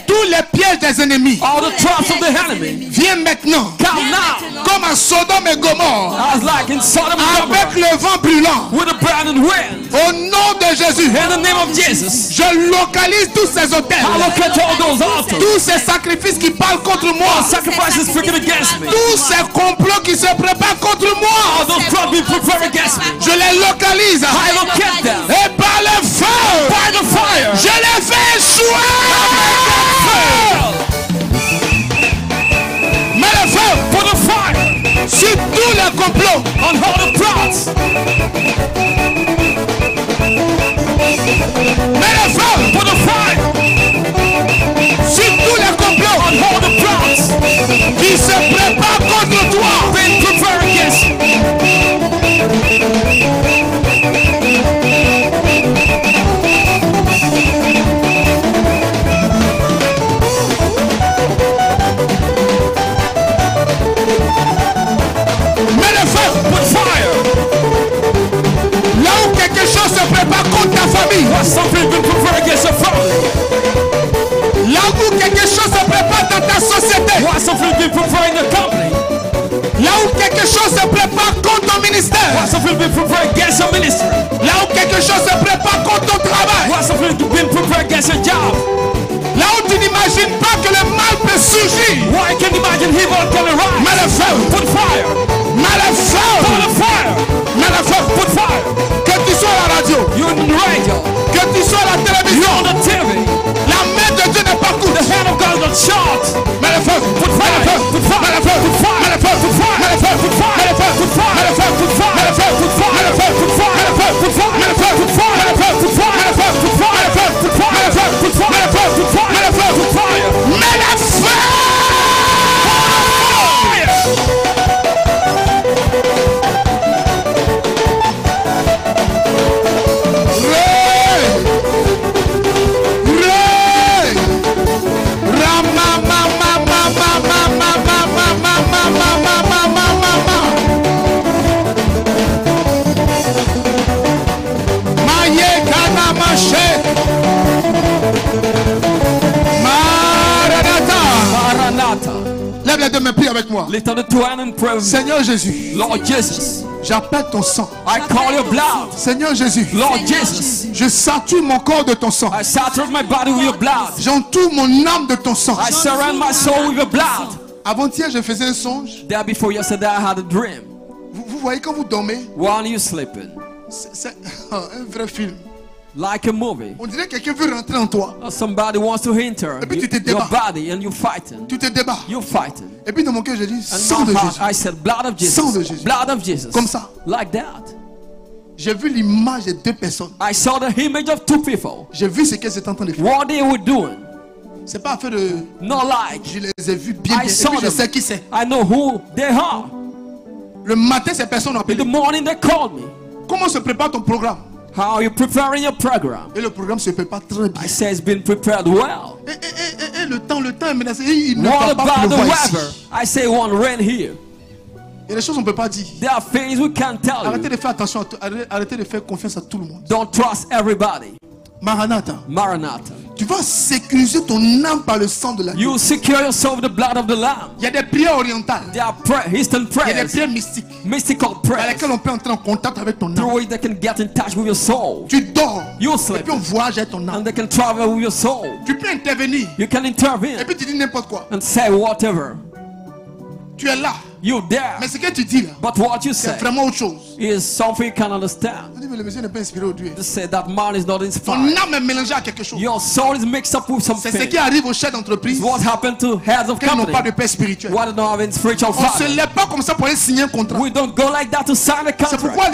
tous les pièges des ennemis. all the traps of the enemy. Viens maintenant, Come now, comme à Sodome et Gomorre, as like in Sodom and avec Gomorrah, le vent brûlant. with a burning wind. Au nom de Jésus, In the name of Jesus, je localise tous ces hôtels, I locate all those altars, tous ces sacrifices qui parlent contre moi, sacrifices speaking against me, tous ces complots qui se préparent contre all moi. those traps being prepared against me. Je les localise I locate them et par le feu, by the fire. je les fais échouer. Mets le feu Put the fire sur tous les complots. on all the plots. Mets le feu Put the fire sur tous les complots on all the plots qui se préparent contre toi. being prepared against you. Mets le feu Put fire. là où quelque chose se prépare contre ta famille. Why something been prepared against your family? Là où quelque chose se prépare dans ta société. Why something been prepared in the company? Là où quelque chose se prépare contre ton ministère. Why something been prepared against your ministry? Là où quelque chose se prépare contre ton travail. Why something been prepared against your job? Là où tu n'imagines pas que le mal peut surgir. Why can't you imagine evil can arise? Mets le feu. Put fire. Mets le feu. Put the fire. Mets le feu. Put fire. Que tu sois à la radio. You're in the radio. Que tu sois à la You're télévision. on the TV. La main de Dieu n'est pas courte. The hand of God is not short. Mets le feu. Put Mets le feu. fire. Put fire. Mets le feu. Put fire. Mets le feu. Put fire. Mets le feu. Put fire. Mets le feu. Put fire. Mets le feu. Put fire. Mets le feu. Put fire. Mets le feu. Raché. Maranatha. Maranatha. Lève les deux mains, prie avec moi. Lift up the two hands and pray with me. Seigneur Jésus, Lord Jesus, j'appelle ton sang. I call your blood. Seigneur Jésus, Lord Jesus, je sature mon corps de ton sang. I saturate my body with your blood. J'entoure mon âme de ton sang. I surround my soul with your blood. Avant-hier, je faisais un songe. Day before yesterday, I had a dream. Vous voyez quand vous dormez, While you sleeping, c'est un vrai film. like a movie. On dirait que quelqu'un veut rentrer en toi. Somebody wants to enter Et puis tu te your débats. body and you fighting. Tu te débats. You fighting. Et puis dans mon cœur, je dis And sang de my heart, Jésus. I said, blood of Sang de Jesus. Jésus. Blood of Jesus. Comme ça. Like that. J'ai vu l'image de deux personnes. I saw the image of two people. J'ai vu ce qu'elles étaient en train de faire. What they were doing. C'est pas affaire de. Not like. Je les ai vus bien. I Et saw puis je them. sais qui c'est. I know who they are. Le matin, ces personnes ont In appelé. the morning they called me. Comment se prépare ton programme? How are you preparing your program? Et le programme se prépare très bien. I say it's been prepared well. Et le temps est menacé. Et il ne What va pas about the pleuvoir ici. weather? I say it won't rain here. Il y a des choses qu'on ne peut pas dire. There are things we can't tell Arrêtez you. de faire attention, arrêtez de faire confiance à tout le monde. Don't trust everybody. Maranatha, Maranatha. tu vas sécuriser ton âme par le sang de la You secure yourself with the blood of the Lamb. Il y a des prières orientales. There are Eastern Il y a des prayers, prières mystiques mystical par prayers, lesquelles on peut entrer en contact avec ton âme. through which they can get in touch with your soul. Tu dors. You Et sleep, puis on voyage avec ton âme. and they can travel with your soul. Tu peux intervenir. You can Et intervene puis tu dis n'importe quoi. and say whatever. Tu es là. You there. Mais ce que tu dis là, But what you c'est say vraiment autre chose. is something you can understand. On dit, mais le monsieur n'est pas inspiré au Dieu. To say that man is not Ton inspired. âme est mélangée à quelque chose. Your soul is mixed up with C'est ce something. qui arrive aux chefs d'entreprise What happened to heads of qui n'ont pas company? de paix spirituelle. Why don't have any spiritual On ne se father? lève pas comme ça pour aller signer un contrat. We don't go like that to sign a C'est contract. pourquoi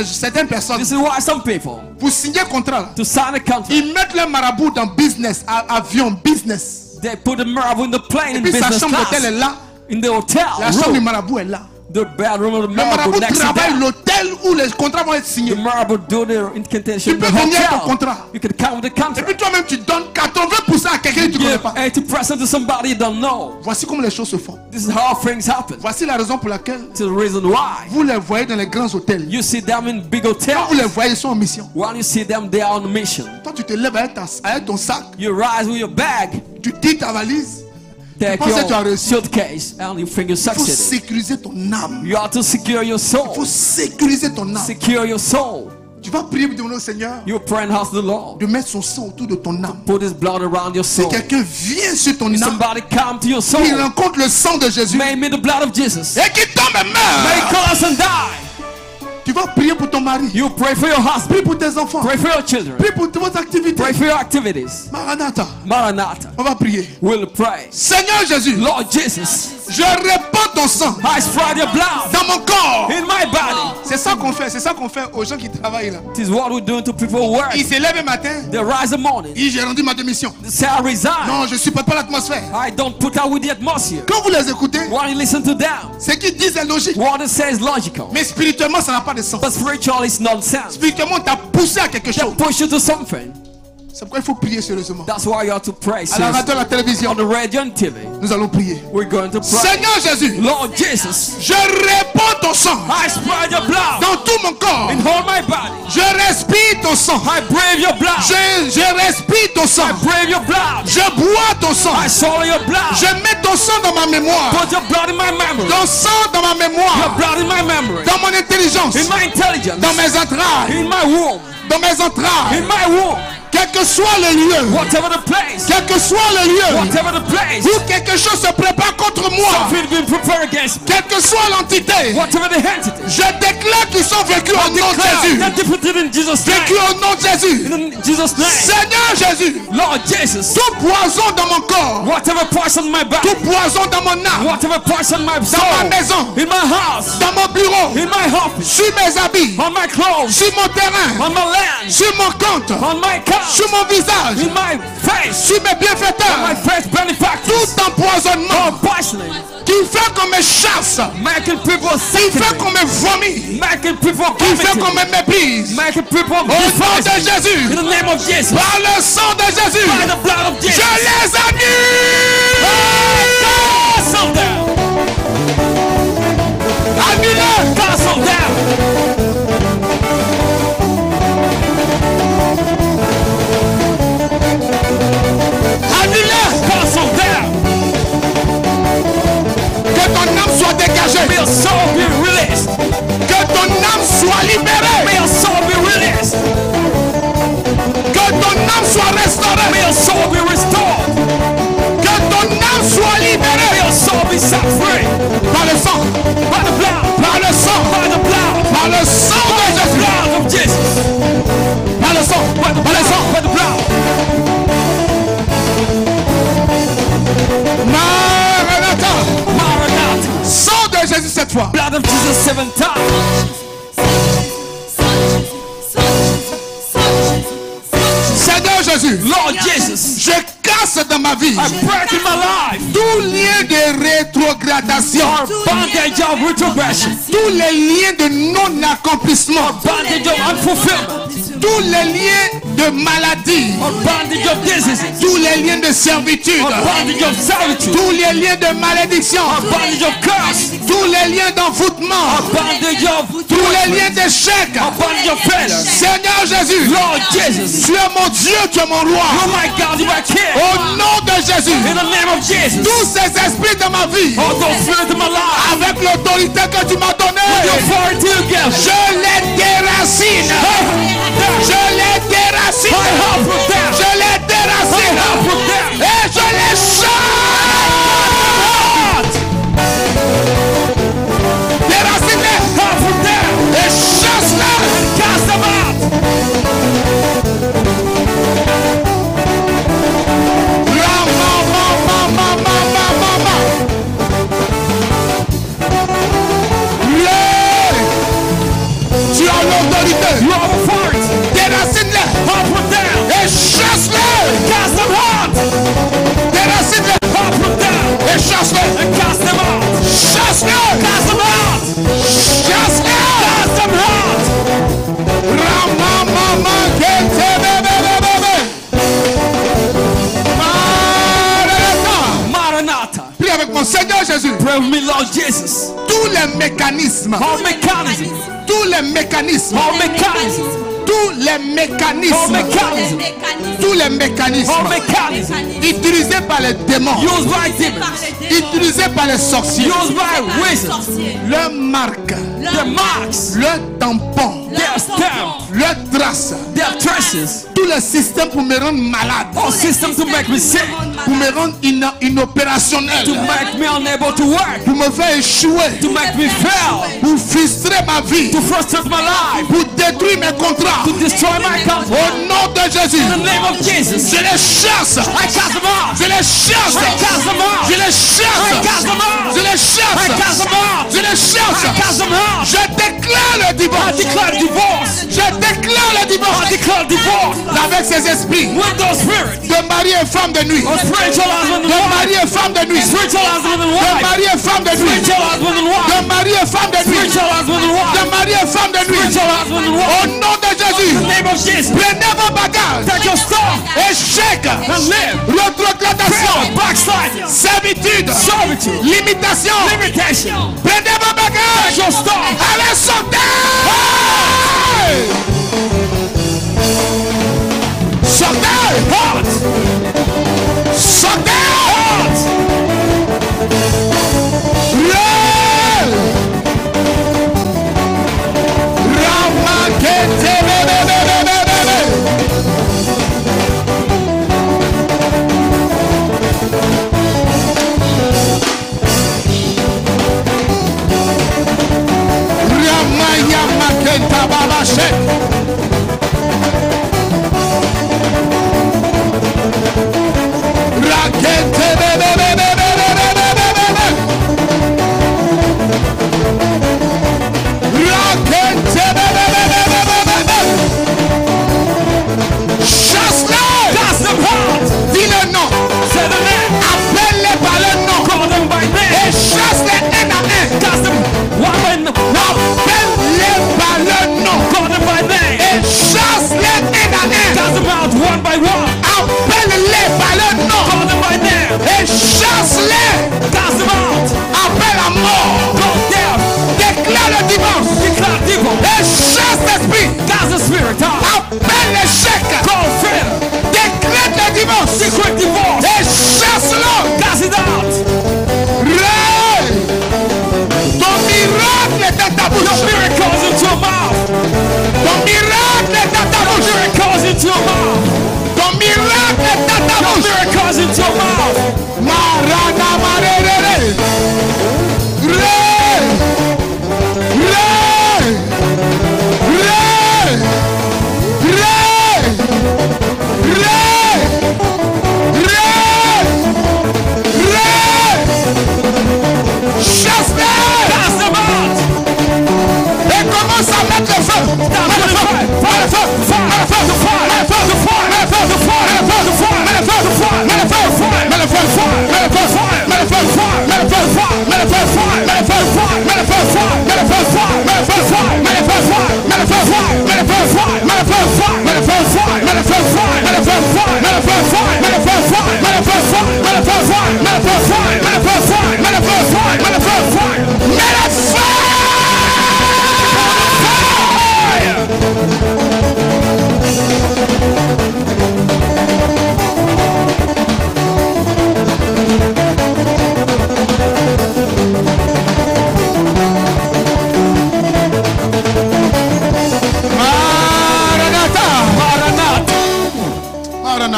certaines personnes, This is why some people, pour signer un contrat, là, to sign a contract, ils mettent leur marabout dans business, avion, business. they put the marabout in the plane Et in puis sa business chambre d'hôtel est class. là. In the hotel La chambre du room, marabout est là. the bedroom of the Le marabout marabout next to travaille that. l'hôtel où les contrats vont être The signés. marabout do the incantation Tu in peux the venir avec ton hotel. contrat. You can come with the Et puis contract. toi-même, tu donnes 80% à quelqu'un que tu ne connais Give pas. 80% to somebody you don't know. Voici comment les choses se font. This is how things happen. Voici la raison pour laquelle It's the reason why vous les voyez dans les grands hôtels. you see them in big Quand vous les hotels. voyez, ils sont en mission. When you see them, they are on a mission. Toi, tu te lèves avec ton sac, You rise with your bag, tu dis ta valise. take penses que tu as your réussi. suitcase, and you think you Il faut succeeded. sécuriser ton âme. You have to secure your Il faut soul. sécuriser ton âme. Secure your soul. Tu vas prier pour demander au Seigneur You pray and ask the Lord. de mettre son sang autour de ton âme. Put His blood around your Si soul. quelqu'un vient sur ton If âme, somebody come to your soul, il rencontre le sang de Jésus may me the blood of Jesus. et qui tombe et May meurt. collapse and die. Tu vas prier pour ton mari. You pray for your husband. Prie pour tes enfants. Pray for your children. Prie pour toutes vos activités. Pray for your activities. Maranatha. Maranatha. On va prier. We'll pray. Seigneur Jésus, Lord Jesus, je répands ton sang I spread your blood dans mon corps. in my body. C'est ça qu'on fait. C'est ça qu'on fait aux gens qui travaillent là. This is what we're doing to people who work. Ils se lèvent le matin. They rise in the morning. Ils disent, j'ai rendu ma démission. They say I resign. Non, je ne supporte pas l'atmosphère. I don't put out with the atmosphere. Quand vous les écoutez, When you listen to them, ce qu'ils disent est logique. what they say is logical. Mais spirituellement, ça n'a pas de sens. But spiritual is nonsense. Spirituellement, on t'a poussé à quelque They chose. push you to something. C'est pourquoi il faut prier sérieusement. That's why you have to pray. À la radio, seriously. à la télévision, On the radio and TV, nous allons prier. we're going to pray. Seigneur Jésus, Lord Jesus, je répands ton sang I spread your blood dans tout mon corps. in all my body. Je respire ton sang. I breathe your blood. Je respire ton sang. I breathe your blood. Je bois ton sang. I swallow your blood. Je mets ton sang dans ma mémoire. Put your blood in my memory. Ton sang dans ma Your mémoire. blood in my memory. Dans mon intelligence. In my intelligence. Dans mes entrailles. In my womb. Dans mes entrailles. In my womb. Quel que soit le lieu. Whatever the place. Quel que soit le lieu. Whatever the place. Où quelque chose se prépare contre moi. Something been prepared against me. Quelle que soit l'entité. Whatever the entity. Je déclare qu'ils sont vécus au nom de Jésus. They're defeated in Jesus' Vécus name. au nom de Jésus. In Jesus' name. Seigneur Jésus. Lord Jesus. Tout poison dans mon corps. Whatever poison in my body. Tout poison dans mon âme. Whatever poison in my Dans soul. ma maison. In my house. Dans mon bureau. In my office. Sur mes habits. On my clothes. Sur mon terrain. On my land. Sur mon compte. On my couch. Sur mon visage. In my face. Sur mes On my bienfaiteurs. face benefactors. Tout empoisonnement Poisoning. qui fait qu'on me chasse. Making people Qui fait sick. qu'on me vomit. Making people Qui fait qu'on vomiting. me méprise. Making people Au nom de despise. In Jésus. the name of Jesus. Par le sang de Jésus. By the blood of Je Jesus. les annule. Castle down. Annulez. Castle down. Jésus, Lord Jesus, je casse dans ma vie I break in my life tout lien de rétrogradation, bondage of retrogression, tous les liens de non-accomplissement, bondage of unfulfillment, tous les liens de maladie, bondage of diseases, tous les liens de servitude, bondage of servitude, tous les liens de malédiction, bondage of curse, tous les liens d'envoûtement, bondage of tous les liens d'échec. bondage of failure. Seigneur Jésus, Lord Jesus, tu es mon Dieu, tu es mon roi. oh my God, you are king. Au nom de Jésus, In the name of Jesus, tous ces esprits de ma vie, all those spirits in my life, avec l'autorité que tu m'as your donnée, authority again, je les déracine. Je les déracine. Je les déracine. Et je les chante. Déracine-les. Et chasse-les. cast them out. Tu as l'autorité. You have authority. Déracine-les. Put down, Et chasse-les. cast them out. Déracine-les. Put down, Et chasse-les. and cast them out. Chasse-les. Cast them out. Chasse-les. Cast them out. Ramamama ketebebebebe. Maranatha. Prie avec mon Seigneur Jésus. Pray with me, Lord Jesus. Tous les mécanismes, All mechanism, tous les mécanismes, all mechanism, tous les all mécanismes, mechanism, tous les mécanismes all mechanism, utilisés par les démons, used by demons, utilisés par les sorciers, used by wizards, leur marque, their marks, leur tampon, their stamp, leur trace, their traces, tous les systèmes pour me rendre malade, all systems to make me sick, pour me rendre inopérationnel, to make me unable to work, pour me faire échouer, to make me fail, pour frustrer ma vie, to frustrate my life, pour détruire mes contrats. to destroy my company. Au nom de Jésus, In the name of Jesus, je les chasse, I cast them out. je les chasse, I cast them out. je les chasse, I cast them out. je les I chasse, cast them out. je les I chasse. cast them out. Je déclare le I divorce. declare divorce. Je déclare le I divorce declare divorce avec ces esprits with those spirits. de mari et femme de nuit, Of spiritual husband de and wife. mari et femme de nuit, Spiritual husband and de wife. mari et femme de nuit, Spiritual husband and wife. de mari et femme de nuit, Spiritual husband and de wife. mari et femme de nuit. Spiritual husband and Au wife. nom de In the Jésus, name of Jesus. prenez vos bagages. Take your stuff Échec, and live. rétrogradation, Fail, backslide, servitude, servitude, limitation. limitation. Prenez vos bagages. Take your stuff. Allez, sortez. Sortez. Out. Sortez. Out. Ramayama Kenta Baba Shek.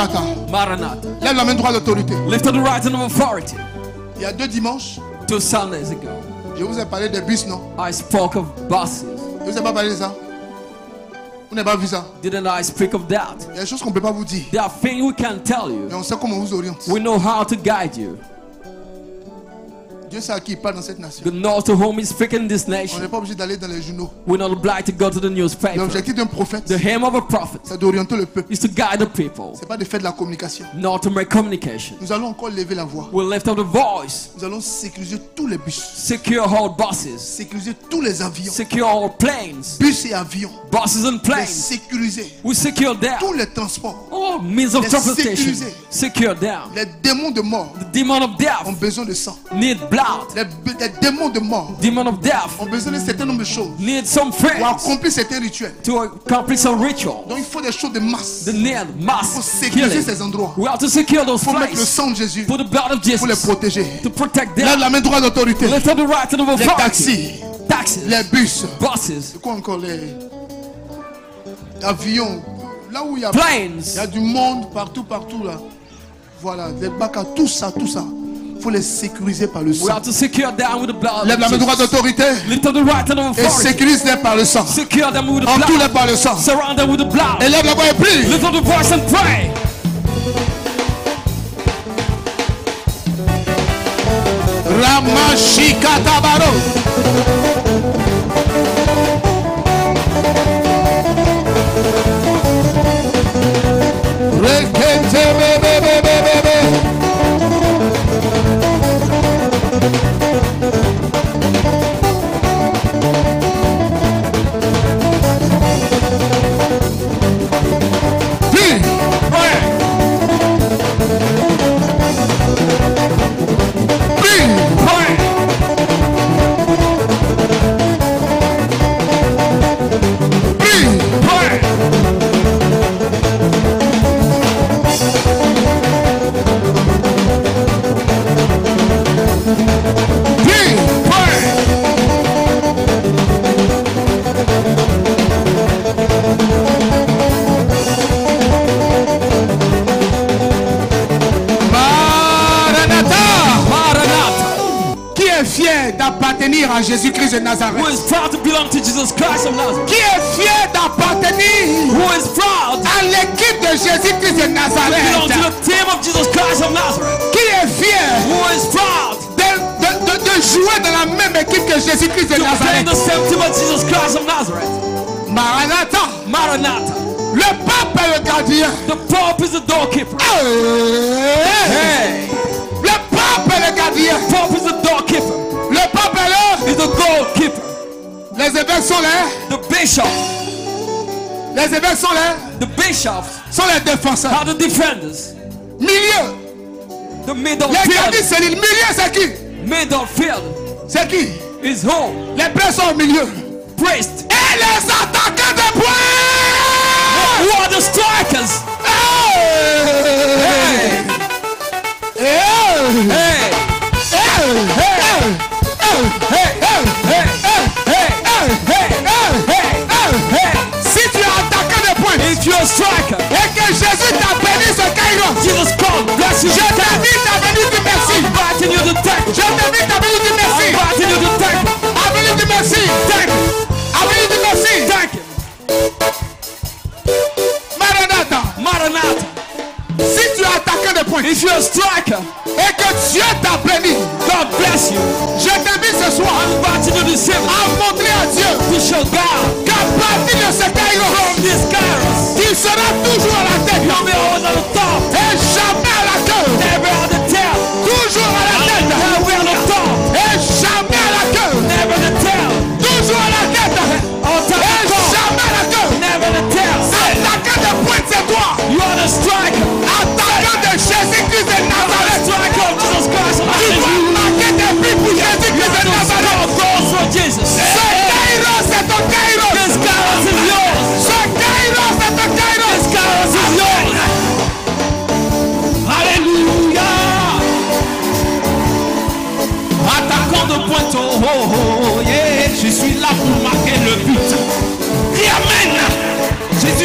Maranatha. Maranatha. Lève la main droite d'autorité. Lift up the right hand of authority. Il y a 2 dimanches, 2 Sundays ago, je vous ai parlé des bus, non? I spoke of buses. Je vous ai pas parlé de ça? Vous n'avez pas vu ça? Didn't I speak of that? Il y a des choses qu'on ne peut pas vous dire. There are things we can't tell Mais you. on sait comment on vous oriente. We know how to guide you. Dieu sait à qui il parle dans cette nation. God knows to whom He's speaking in this On nation. n'est pas obligé d'aller dans les journaux. We're not obliged to go to the newspaper. L'objectif d'un prophète, The aim of a prophet c'est d'orienter le peuple. is to guide the people, C'est pas de faire de la communication. not to make communication. Nous allons encore lever la voix. We'll lift up the voice, Nous allons sécuriser tous les bus. secure all buses, Sécuriser tous les avions. secure all planes, Bus et avions. buses and Les planes. sécuriser. We secure them. Tous les transports. All means of Les transportation, sécuriser. secure them. Les démons de mort The demon of ont death besoin de sang. need blood. Les démons de mort Demon of death ont besoin d'un certain nombre de choses need some pour friends accomplir certains rituels. to accomplish some ritual. Donc il faut des choses de masse. The need Il faut mass sécuriser healing. ces endroits. We have to secure those Il faut mettre le places. sang de Jésus Put the blood of pour les Jesus protéger. to protect Lève them. la main droite d'autorité. Lift up the right hand of Les authority. taxis, Taxis, les bus, buses, c'est quoi encore les avions. Là où il y a planes. du monde partout là. Voilà, les bacs à tout ça. Il faut les sécuriser par le We sang. have to secure them with the blood Lève la of main droite Jesus. d'autorité Lift up the right hand of et authority. sécurise-les par le sang. Secure them with the Entoure-les blood. par le sang. Surround them with the blood. Et lève la voix et prie. Lift up the voice and pray. Ramashika Tabaro. Rekete bebe. Prie. Prie. d'appartenir à Jésus-Christ de Nazareth? Who is proud to belong to Jesus Christ of Nazareth? Qui est fier d'appartenir Who is proud à l'équipe de Jésus-Christ de to belong Nazareth? to the team of Jesus Christ of Nazareth? Qui est fier Who is proud de jouer dans la même équipe que Jésus-Christ de to play in Nazareth? the same team of Jesus Christ of Nazareth? Maranatha, Maranatha. le pape est le gardien. The Pope is the doorkeeper. Hey. Le pape est le gardien. Pope is the doorkeeper. Le pape est là. Is the goalkeeper. Les évêques sont là. The bishop. Les évêques sont là. The bishops Sont les défenseurs. are the defenders. Milieu. The middle Les gardiens, field. c'est le milieu, c'est qui? Middle field C'est qui? is home. Les prêtres sont au milieu. Priest. Et les attaquants de poing. Who are the strikers? Hey! Hey! Hey. Si tu es attaquant de poing If you're a striker, et que Jésus t'a béni ce Kairos, Jesus come, bless you. je t'invite à venir dire merci. Inviting you to thank. Je t'invite à venir dire merci. Inviting you to thank. À venir dire merci. Thank him. À venir dire merci. Thank him. Maranatha, Maranatha. si tu es attaquant de poing If you're a striker, et que Dieu t'a béni, God bless you. je t'invite ce soir Inviting you this evening à montrer à Dieu to show God qu'à partir de ce Kairos, from this Kairos, il sera toujours à la tête you'll be always on the top, et jamais à la queue. never on the tail. Toujours à la tête Never on the top, et jamais à la queue. never the tail. Toujours à la tête On top et of the top, jamais à la queue. never the tail. Attaquant de pointe, c'est toi. You are the striker. Attaquant de Jésus-Christ de Nazareth. Striker of Jesus Christ of Tu Nazareth. dois marquer des buts pour Jésus-Christ de Nazareth. Score goals for Jesus. Ce Kairos, c'est ton Kairos. This Kairos is yours. Ce Kairos, c'est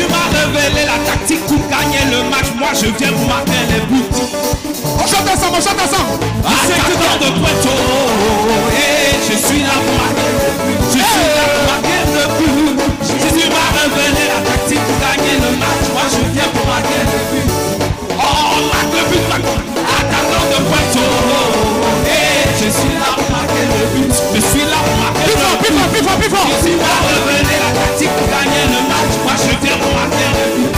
Jésus m'a révélé la tactique pour gagner le match. Moi je viens pour marquer les buts. On chante ensemble, on chante ensemble. Attaquant de Puerto, je suis là pour marquer le but. Je suis là pour marquer le but. Jésus m'a révélé la tactique pour gagner le match. Moi je viens pour marquer le but. Oh, marque le but, attaquant de Puerto, je suis là pour marquer le but. Je suis là pour marquer le but. Jésus m'a révélé la tactique pour gagner le match. Moi je viens pour marquer le but.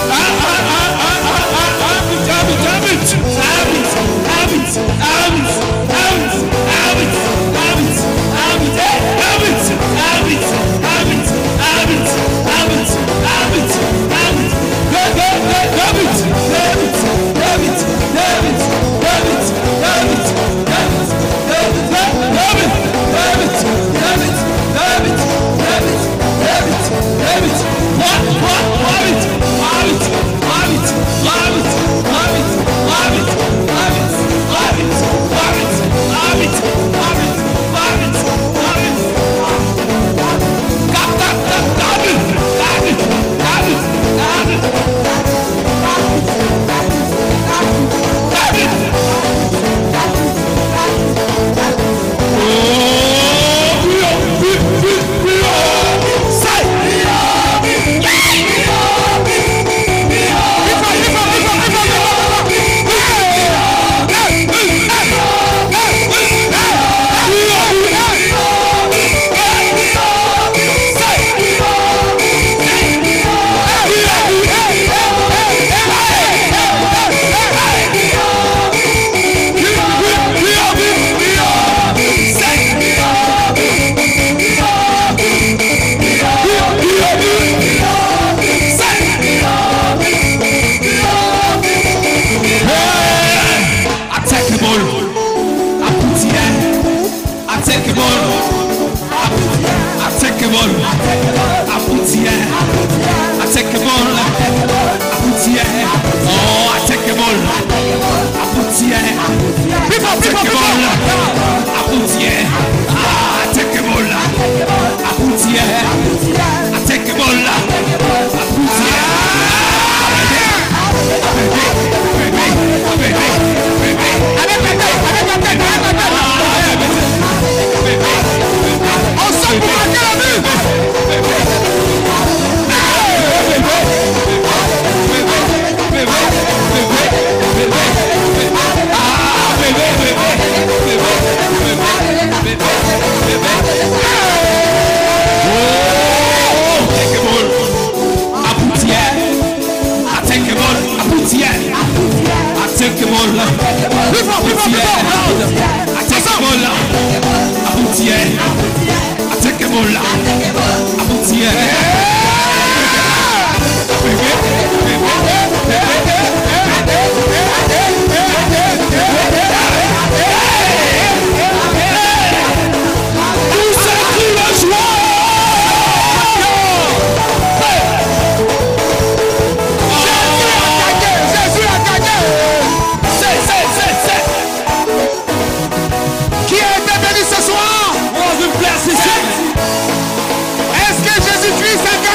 Est-ce que Jésus-Christ a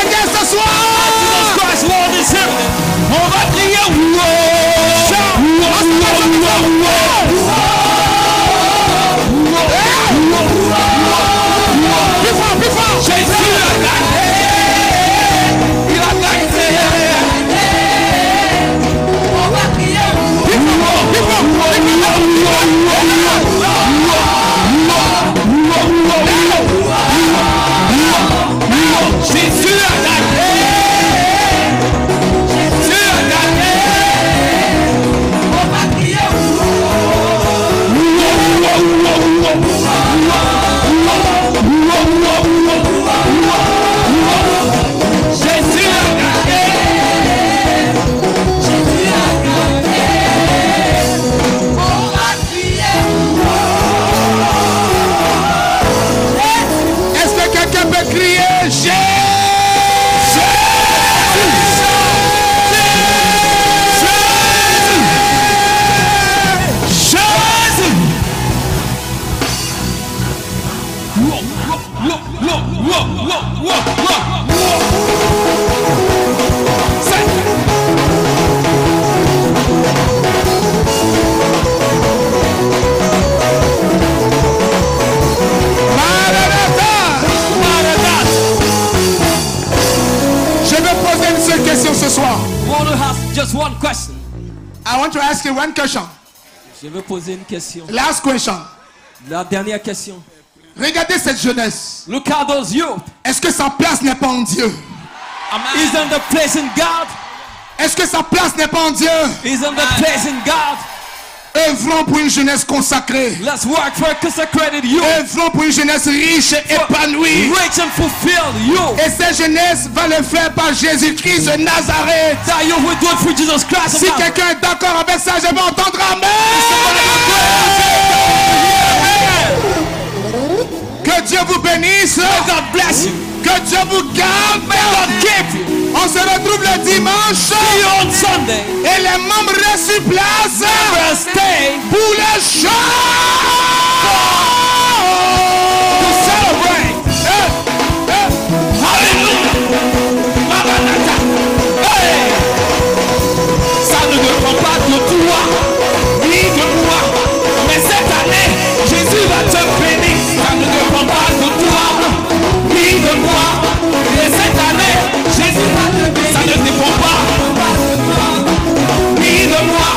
I want to ask just one question. I want to ask you one question. Je veux poser une question. Last question. La dernière question. Regardez cette jeunesse. Look at those youth. Est-ce que sa place n'est pas en Dieu? Isn't the place in God? Est-ce que sa place n'est pas en Dieu? Isn't the place in God? Œuvrons pour une jeunesse consacrée. Let's work for a consecrated youth. Œuvrons pour une jeunesse riche et épanouie. Rich and fulfilled youth. Et cette jeunesse va le faire par Jésus-Christ de Nazareth. That youth will do it for Jesus Christ. Si quelqu'un est d'accord avec ça, je vais entendre Amen. Que Dieu vous bénisse. God bless you. Que Dieu vous garde. God keep you. On se retrouve le dimanche. See you on Sunday. Et les membres restent sur place Members stay pour le show. to celebrate. Alléluia. Maranatha. Hey. Ça ne dépend pas de toi, ni de moi. Mais cette année, Jésus va te bénir. Ça ne dépend pas de toi, ni de moi. Mais cette année, Jésus va te bénir. Ça ne dépend pas ni de moi.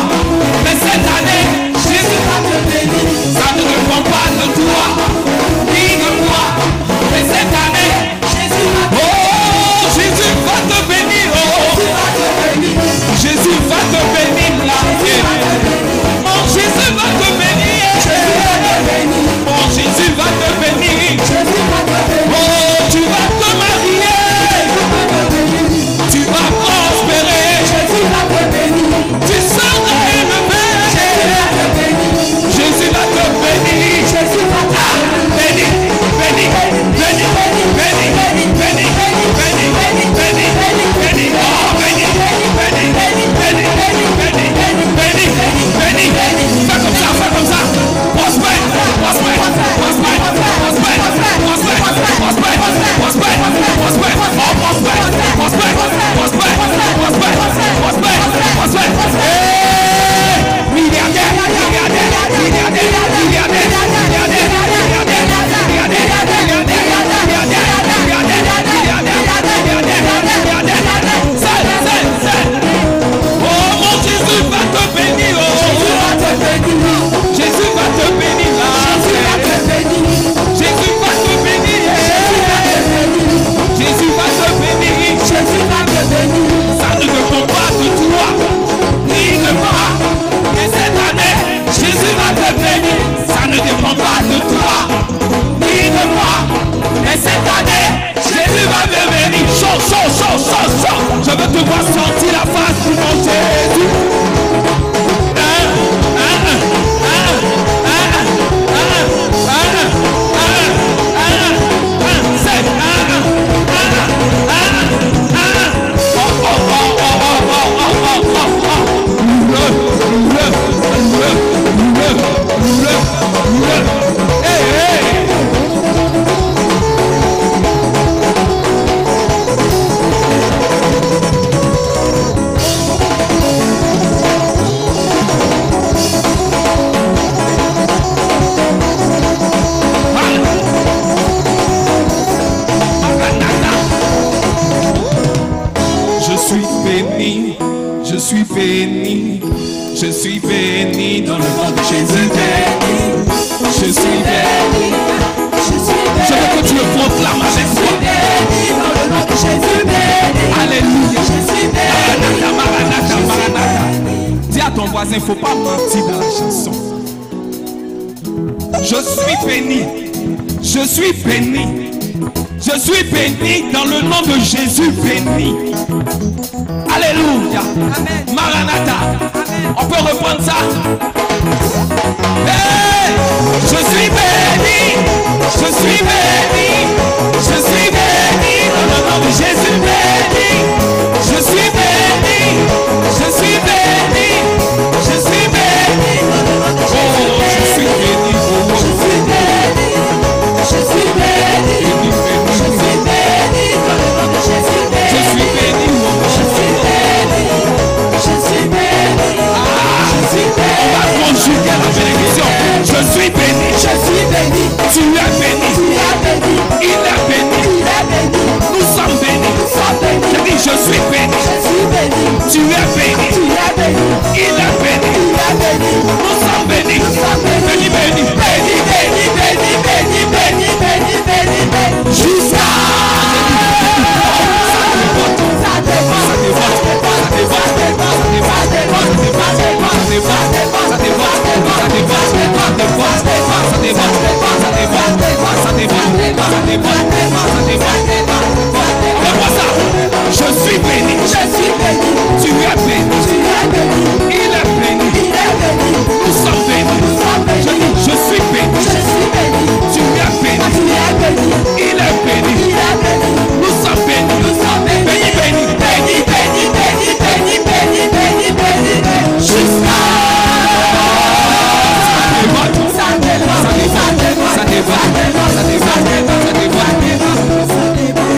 Mais cette année, Jésus va te bénir. Ça ne dépend pas de toi, ni de moi. Mais cette année, Jésus va te bénir. Oh, Jésus va te bénir. Oh, Jésus va te bénir là. Oh, Jésus va te bénir. Oh, Jésus va te bénir. Oh, tu vas te marier. Tu vas prospérer. Tu seras élevé. Jésus va te bénir. Ah, béni, béni, béni, béni, béni, béni, béni, béni, béni, oh, béni, béni, béni, béni, béni, béni, béni, béni. Fais comme ça, fais comme ça. Prospère, prospère, prospère, prospère, prospère, prospère, prospère, prospère, oh, prospère, prospère, prospère, prospère, prospère, prospère. Hey! Milliardaire, milliardaire, milliardaire, milliardaire, milliardaire, oh, mon Jésus va te bénir. Jésus va te bénir là. Jésus va te bénir. Jésus va te bénir. Ça ne dépend pas de toi, ni de moi. Mais cette année, Jésus va te bénir. Ça ne dépend pas de toi, ni de moi. Mais cette année, Jésus va te bénir. Chaud, chaud, chaud, chaud, chaud. Je veux te voir sortir la face du mon Jésus. Je suis béni, je suis béni dans le nom de Jésus. Je suis béni, je veux que tu le proclames avec moi. Dans le nom de Jésus. Alléluia. Maranatha, Maranatha, Maranatha. Dis à ton voisin, il ne faut pas mentir dans la chanson. Je suis béni, je suis béni. Je suis béni dans le nom de Jésus béni. Alléluia. Amen. Maranatha. Amen. On peut reprendre ça. Hey, je suis béni. Je suis béni. Je suis béni dans le nom de Jésus béni. Je suis béni. Je suis béni. Je suis béni dans le nom de Jésus. Oh, je suis béni. Je suis béni. Je suis béni. Je suis béni dans le nom de Jésus. Je suis béni. Je suis béni. Je suis béni. Je suis béni. On va conjuguer la bénédiction. Je suis béni. Je suis béni. Tu es béni. Tu es béni. Il est béni. Il est béni. Nous sommes bénis. Nous sommes bénis. Je dis je béni.